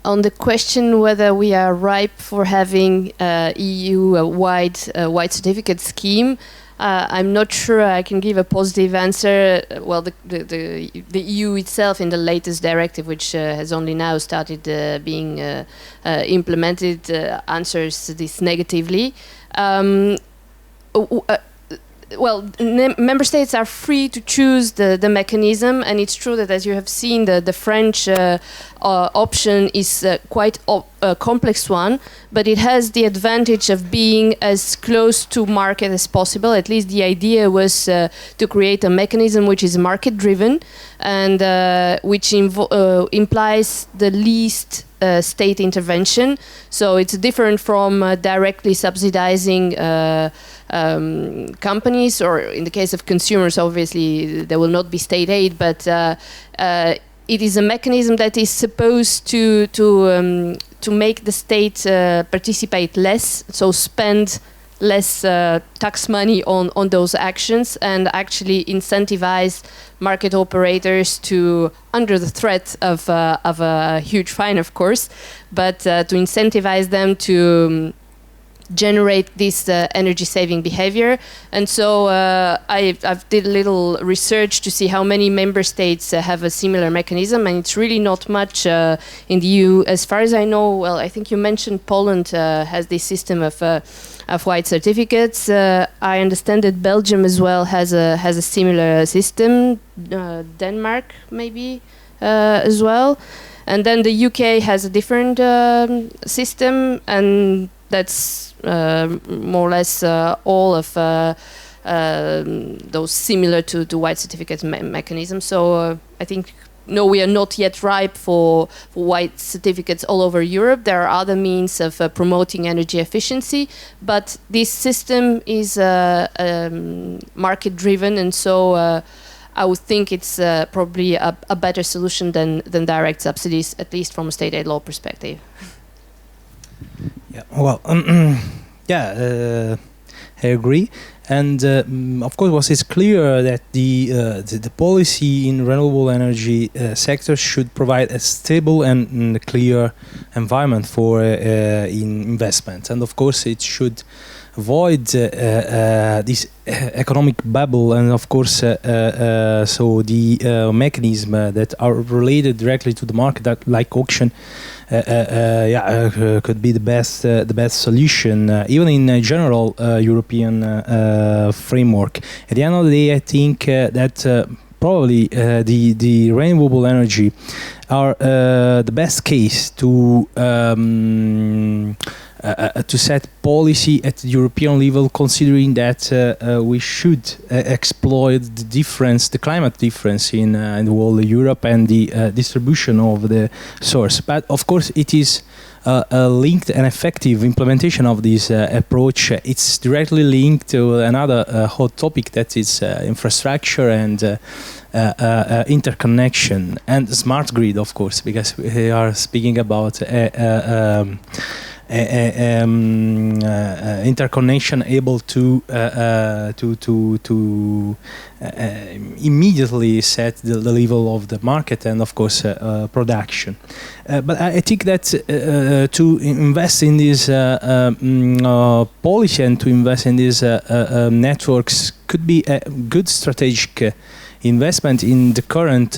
Speaker 4: On the question whether we are ripe for having EU-wide white certificate scheme, I'm not sure I can give a positive answer. Well, the EU itself in the latest directive, which has only now started being implemented, answers this negatively. Well, member states are free to choose the mechanism, and it's true that, as you have seen, the French option is quite a complex one, but it has the advantage of being as close to market as possible. At least the idea was to create a mechanism which is market-driven and which implies the least state intervention. So it's different from directly subsidizing companies, or in the case of consumers, obviously there will not be state aid, but it is a mechanism that is supposed to make the state participate less, so spend less tax money on those actions, and actually incentivize market operators to, under the threat of a huge fine, of course, but to incentivize them to generate this energy saving behavior. And so I've did a little research to see how many member states have a similar mechanism, and it's really not much in the EU. As far as I know, well, I think you mentioned Poland has this system of white certificates. I understand that Belgium as well has a similar system. Denmark maybe as well, and then the UK has a different system, and that's more or less all of those similar to white certificate mechanisms. So I think, no, we are not yet ripe for white certificates all over Europe. There are other means of promoting energy efficiency, but this system is market-driven, and so I would think it's probably a better solution than direct subsidies, at least from a state aid law perspective.
Speaker 5: Yeah, well, I agree. And of course, what is clear that the policy in renewable energy sector should provide a stable and clear environment for investment. And of course, it should avoid this economic bubble, and of course, so the mechanism that are related directly to the market, that like auction, could be the best solution, even in a general European framework. At the end of the day, I think that probably the renewable energy are the best case to to set policy at the European level, considering that we should exploit the difference, the climate difference in the whole of Europe and the distribution of the source. But of course, it is a linked and effective implementation of this approach. It's directly linked to another hot topic, that is infrastructure and interconnection and smart grid, of course, because we are speaking about interconnection able to immediately set the level of the market and of course production. But I think that to invest in this policy and to invest in these networks could be a good strategic investment in the current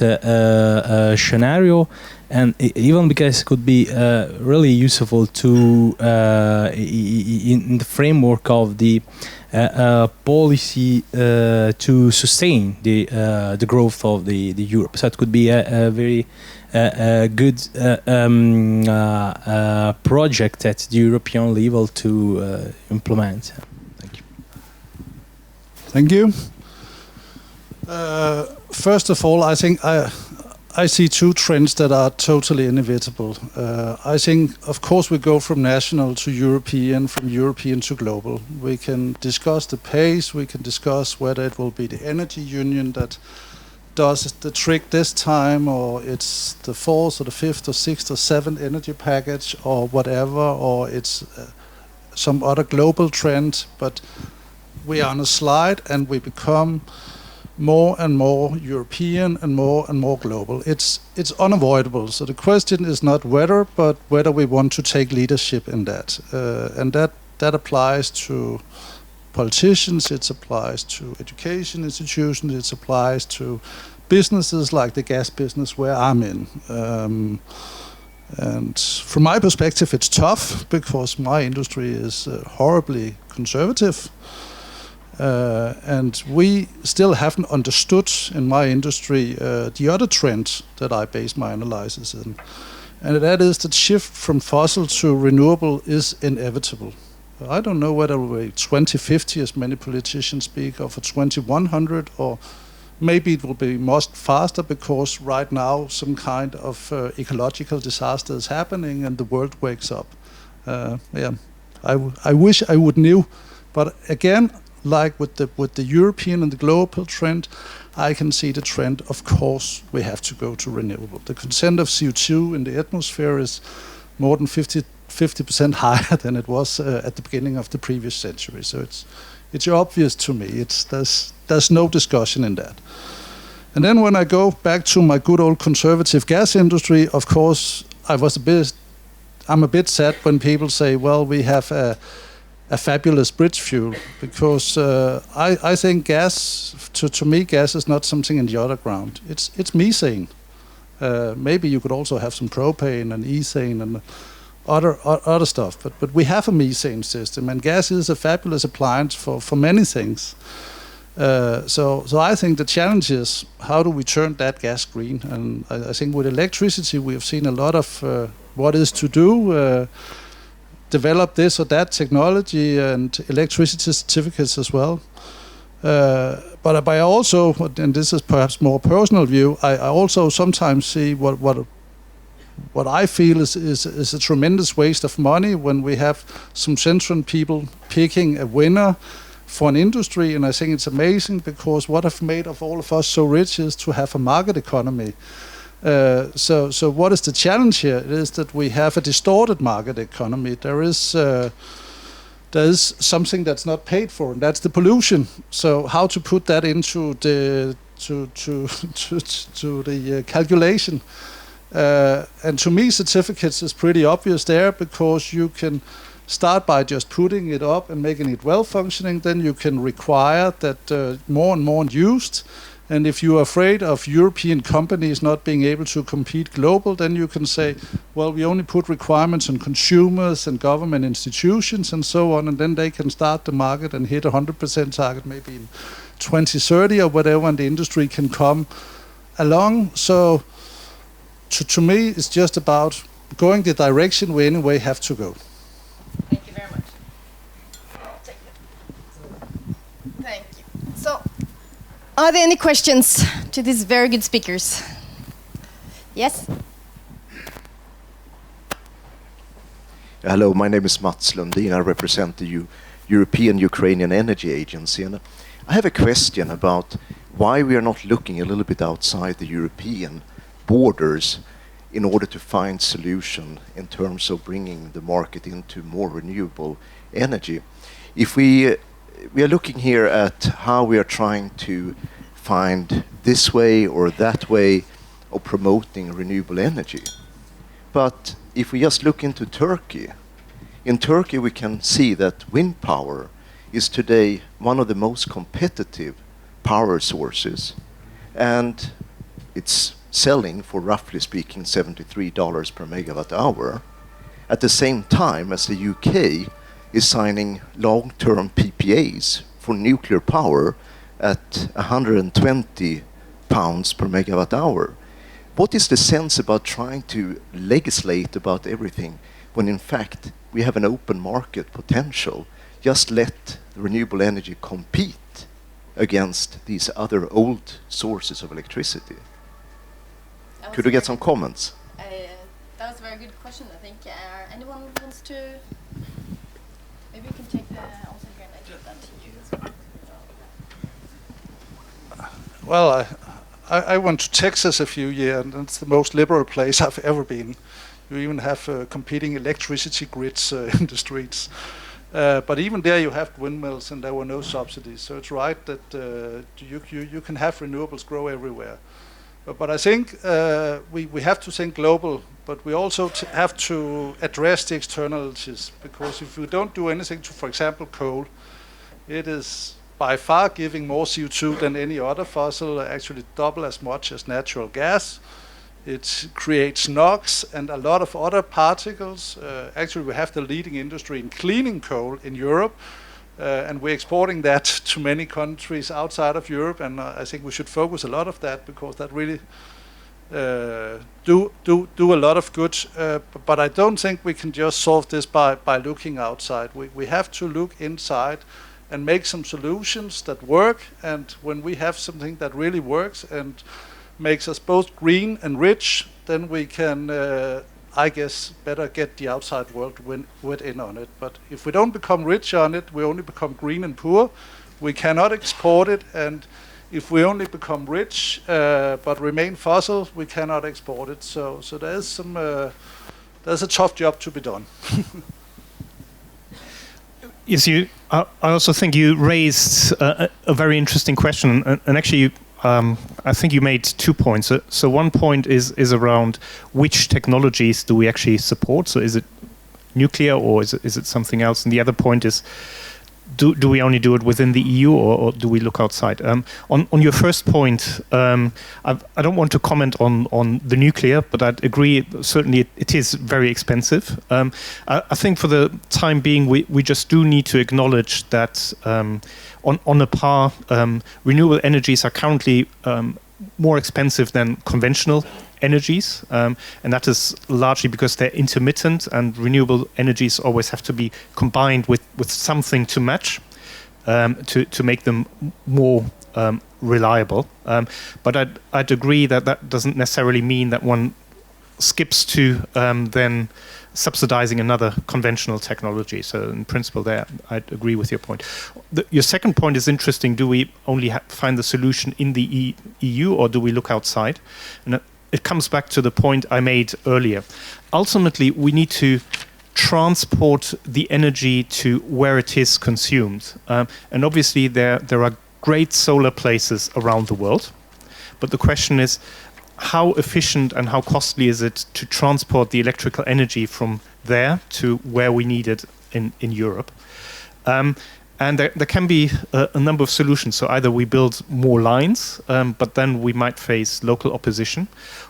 Speaker 5: scenario, and even because it could be really useful to in the framework of the policy to sustain the growth of the Europe. So it could be a very good project at the European level to implement. Thank you.
Speaker 6: Thank you. First of all, I think I see two trends that are totally inevitable. I think, of course, we go from national to European, from European to global. We can discuss the pace, we can discuss whether it will be the energy union that does the trick this time, or it's the fourth or the fifth or sixth or seventh energy package or whatever, or it's some other global trend. But we are on a slide and we become more and more European and more global. It's unavoidable. So the question is not whether, but whether we want to take leadership in that. And that applies to politicians, it applies to education institutions, it applies to businesses like the gas business where I'm in. And from my perspective, it's tough because my industry is horribly conservative. And we still haven't understood in my industry the other trend that I base my analysis in. And that is that shift from fossil to renewable is inevitable. I don't know whether it will be 2050, as many politicians speak of, or 2100, or maybe it will be much faster because right now some kind of ecological disaster is happening and the world wakes up. I wish I would knew, but again, like with the European and the global trend, I can see the trend. Of course, we have to go to renewable. The content of CO2 in the atmosphere is more than 50% higher than it was at the beginning of the previous century. So it's obvious to me. There's no discussion in that. And then when I go back to my good old conservative gas industry, of course, I'm a bit sad when people say, well, we have a fabulous bridge fuel, because I think gas, to me, gas is not something in the underground. It's methane. Maybe you could also have some propane and ethane and other stuff, but we have a methane system, and gas is a fabulous appliance for many things. So I think the challenge is, how do we turn that gas green? And I think with electricity we have seen a lot of what is to do. Develop this or that technology and electricity certificates as well. But I also, and this is perhaps more personal view, I also sometimes see what I feel is a tremendous waste of money when we have some central people picking a winner for an industry. And I think it's amazing, because what have made of all of us so rich is to have a market economy. So what is the challenge here? It is that we have a distorted market economy. There is something that's not paid for, and that's the pollution. So how to put that into the calculation? And to me, certificates is pretty obvious there, because you can start by just putting it up and making it well functioning. Then you can require that more and more used. And if you're afraid of European companies not being able to compete global, then you can say, well, we only put requirements on consumers and government institutions and so on, and then they can start the market and hit 100% target maybe in 2030 or whatever, and the industry can come along. So to me, it's just about going the direction we anyway have to go.
Speaker 1: Are there any questions to these very good speakers? Yes?
Speaker 7: Hello, my name is Mats Lundin. I represent the European Ukrainian Energy Agency. And I have a question about why we are not looking a little bit outside the European borders in order to find solution in terms of bringing the market into more renewable energy. If we are looking here at how we are trying to find this way or that way of promoting renewable energy. But if we just look into Turkey, in Turkey we can see that wind power is today one of the most competitive power sources, and it's selling for, roughly speaking, $73 per megawatt hour, at the same time as the UK is signing long-term PPAs for nuclear power at 120 pounds per megawatt hour. What is the sense about trying to legislate about everything when in fact we have an open market potential? Just let renewable energy compete against these other old sources of electricity. Could we get some comments?
Speaker 1: That was a very good question, I think. Anyone wants to? Maybe you can take the also again. I give that to you.
Speaker 6: Well, I went to Texas a few years, and it's the most liberal place I've ever been. You even have competing electricity grids in the streets. But even there you have windmills, and there were no subsidies. So it's right that you can have renewables grow everywhere. But I think we have to think global, but we also have to address the externalities, because if we don't do anything to, for example, coal, it is by far giving more CO2 than any other fossil, actually double as much as natural gas. It creates NOx and a lot of other particles. Actually, we have the leading industry in cleaning coal in Europe, and we're exporting that to many countries outside of Europe, and I think we should focus a lot of that, because that really do a lot of good. But I don't think we can just solve this by looking outside. We have to look inside and make some solutions that work, and when we have something that really works and makes us both green and rich, then we can, I guess, better get the outside world in on it. But if we don't become rich on it, we only become green and poor. We cannot export it, and if we only become rich but remain fossil, we cannot export it. So there's a tough job to be done.
Speaker 2: Yes, I also think you raised a very interesting question, and actually, I think you made 2 points. So one point is around which technologies do we actually support? So is it nuclear, or is it something else? And the other point is, do we only do it within the EU, or do we look outside? On your first point, I don't want to comment on the nuclear, but I'd agree, certainly it is very expensive. I think for the time being, we just do need to acknowledge that on a par, renewable energies are currently more expensive than conventional energies, and that is largely because they're intermittent, and renewable energies always have to be combined with something to match to make them more reliable. But I'd agree that doesn't necessarily mean that one skips to then subsidizing another conventional technology. So in principle there, I'd agree with your point. Your second point is interesting. Do we only find the solution in the EU, or do we look outside? And it comes back to the point I made earlier. Ultimately, we need to transport the energy to where it is consumed. And obviously there are great solar places around the world. But the question is, how efficient and how costly is it to transport the electrical energy from there to where we need it in Europe? And there can be a number of solutions. So either we build more lines, but then we might face local opposition.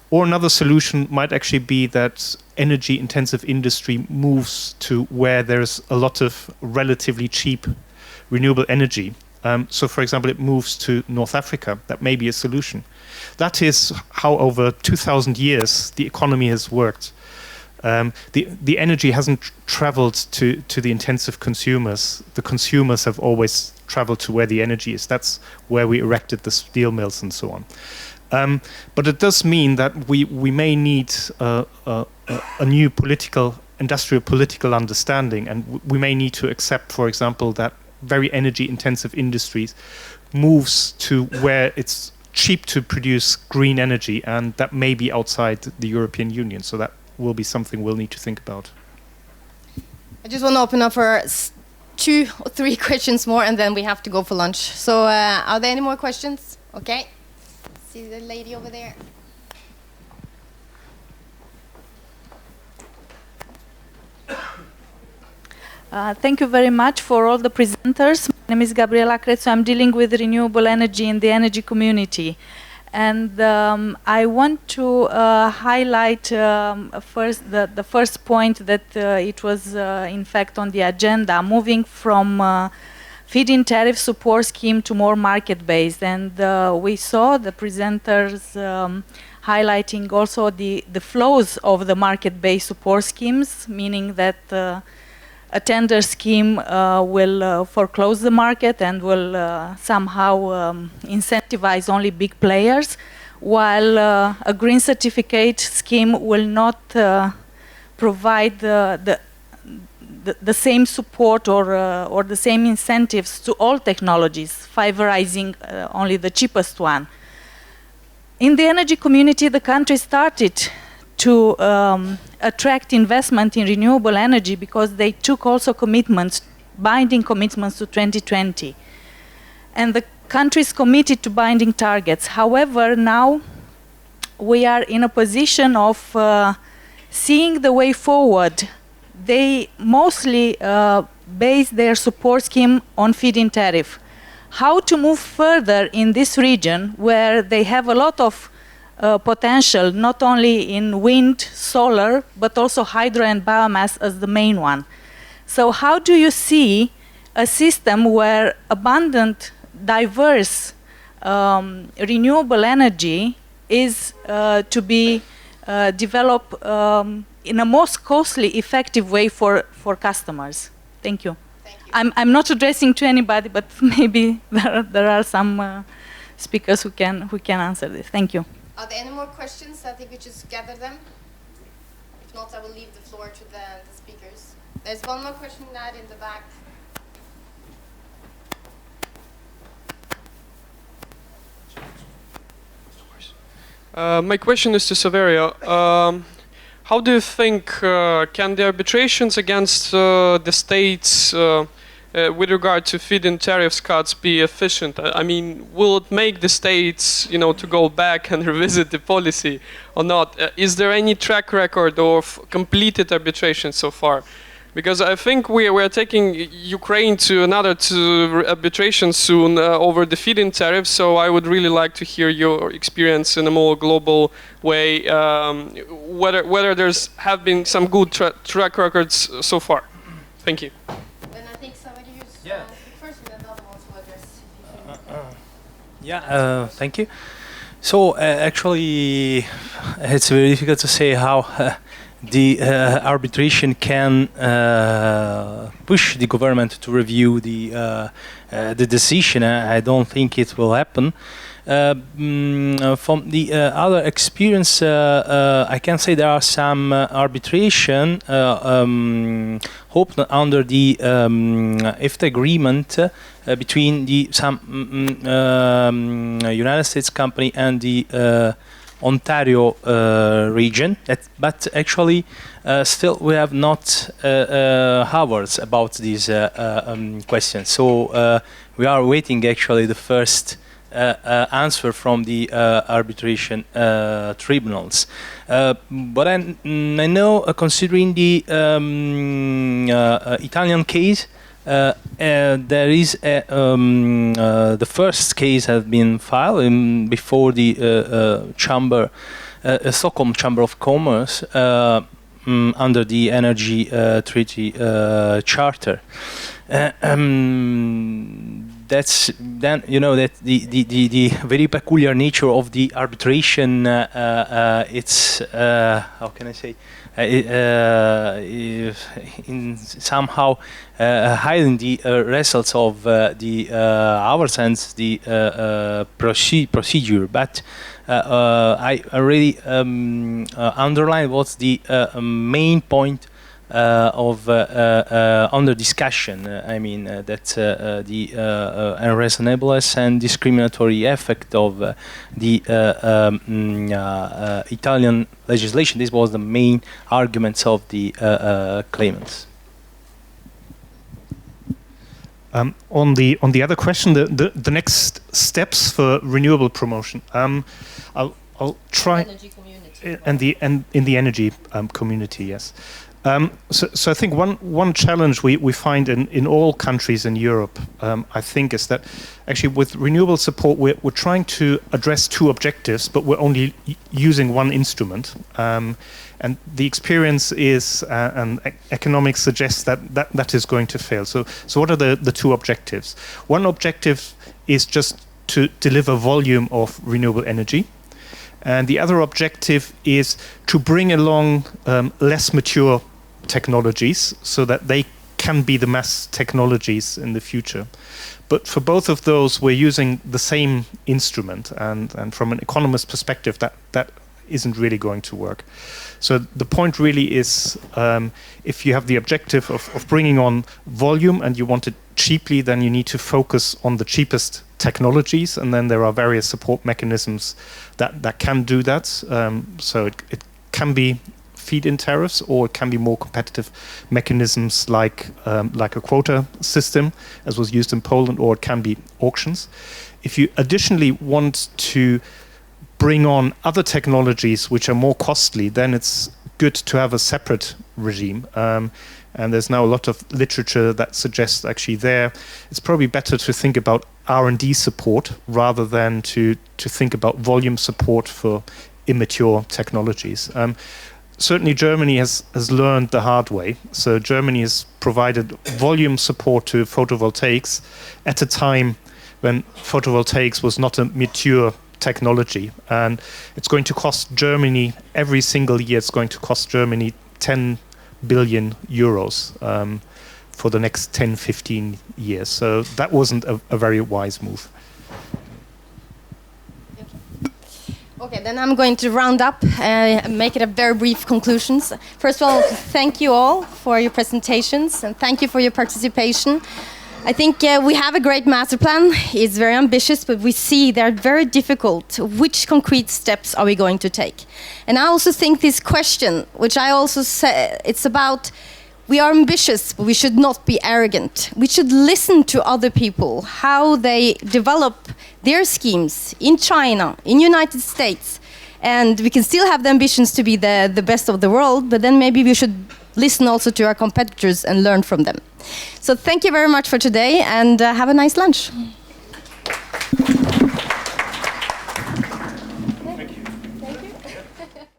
Speaker 2: Or another solution might actually be that energy-intensive industry moves to where there's a lot of relatively cheap renewable energy. So, for example, it moves to North Africa. That may be a solution. That is how over 2,000 years the economy has worked. The energy hasn't traveled to the intensive consumers. The consumers have always travel to where the energy is. That's where we erected the steel mills and so on. But it does mean that we may need a new industrial political understanding, and we may need to accept, for example, that very energy-intensive industries moves to where it's cheap to produce green energy, and that may be outside the European Union. So that will be something we'll need to think about.
Speaker 1: I just want to open up for 2 or 3 questions more, and then we have to go for lunch. So are there any more questions? Okay. See the lady over there.
Speaker 8: Thank you very much for all the presenters. My name is Gabriela Crețu. I'm dealing with renewable energy in the energy community. And I want to highlight first the first point that it was in fact on the agenda, moving from feed-in tariff support scheme to more market-based. And we saw the presenters highlighting also the flows of the market-based support schemes, meaning that a tender scheme will foreclose the market and will somehow incentivize only big players, while a green certificate scheme will not provide the same support or the same incentives to all technologies, favorizing only the cheapest one. In the energy community, the country started to attract investment in renewable energy because they took also commitments, binding commitments to 2020. And the countries committed to binding targets. However, now we are in a position of seeing the way forward. They mostly base their support scheme on feed-in tariff. How to move further in this region where they have a lot of potential, not only in wind, solar, but also hydro and biomass as the main one. So how do you see a system where abundant, diverse renewable energy is to be developed in a most costly, effective way for customers? Thank you.
Speaker 1: Thank you.
Speaker 8: I'm not addressing to anybody, but maybe there are some speakers who can answer this. Thank you.
Speaker 1: Are there any more questions? I think we just gather them. If not, I will leave the floor to the speakers. There's one more question now in the back.
Speaker 9: My question is to Saverio. How do you think can the arbitrations against the states with regard to feed-in tariffs cuts be efficient? I mean, will it make the states, to go back and revisit the policy or not? Is there any track record of completed arbitration so far? Because I think we are taking Ukraine to another arbitration soon over the feed-in tariffs. So I would really like to hear your experience in a more global way, whether there's have been some good track records so far. Thank you.
Speaker 1: Then I think somebody who's first and then the other ones will address.
Speaker 5: Thank you. So actually, it's very difficult to say how the arbitration can push the government to review the decision. I don't think it will happen. From the other experience, I can say there are some arbitration hoped under the EFTA agreement between some United States company and the Ontario region, but actually still we have not hours about these questions. So we are waiting actually the first answer from the arbitration tribunals. But I know, considering the Italian case, there is the first case has been filed before the Stockholm Chamber of Commerce under the Energy Treaty Charter. that's then that the very peculiar nature of the arbitration. It's how can I say? In somehow hiding the results of our sense the procedure, but I really underline what's the main point of under discussion. I mean that the unreasonableness and discriminatory effect of the Italian legislation. This was the main arguments of the claimants.
Speaker 2: On the other question, the next steps for renewable promotion. I'll try.
Speaker 1: Energy community.
Speaker 2: And in the energy community, yes. So I think one challenge we find in all countries in Europe, I think, is that actually with renewable support we're trying to address two objectives, but we're only using one instrument. And the experience is, and economics suggests that is going to fail. So what are the two objectives? One objective is just to deliver volume of renewable energy. And the other objective is to bring along less mature technologies so that they can be the mass technologies in the future. But for both of those, we're using the same instrument. And from an economist perspective, that isn't really going to work. So the point really is, if you have the objective of bringing on volume and you want it cheaply, then you need to focus on the cheapest technologies, and then there are various support mechanisms that can do that. So it can be feed-in tariffs, or it can be more competitive mechanisms like a quota system, as was used in Poland, or it can be auctions. If you additionally want to bring on other technologies which are more costly, then it's good to have a separate regime. And there's now a lot of literature that suggests actually it's probably better to think about R&D support rather than to think about volume support for immature technologies. Certainly Germany has learned the hard way. So Germany has provided volume support to photovoltaics at a time when photovoltaics was not a mature technology. And it's going to cost Germany, every single year, it's going to cost Germany 10 billion euros for the next 10, 15 years. So that wasn't a very wise move.
Speaker 1: Okay, then I'm going to round up and make it a very brief conclusions. First of all, thank you all for your presentations and thank you for your participation. I think we have a great master plan. It's very ambitious, but we see they're very difficult. Which concrete steps are we going to take? And I also think this question, which I also say, it's about we are ambitious, but we should not be arrogant. We should listen to other people, how they develop their schemes in China, in United States. And we can still have the ambitions to be the best of the world, but then maybe we should listen also to our competitors and learn from them. So thank you very much for today, and have a nice lunch.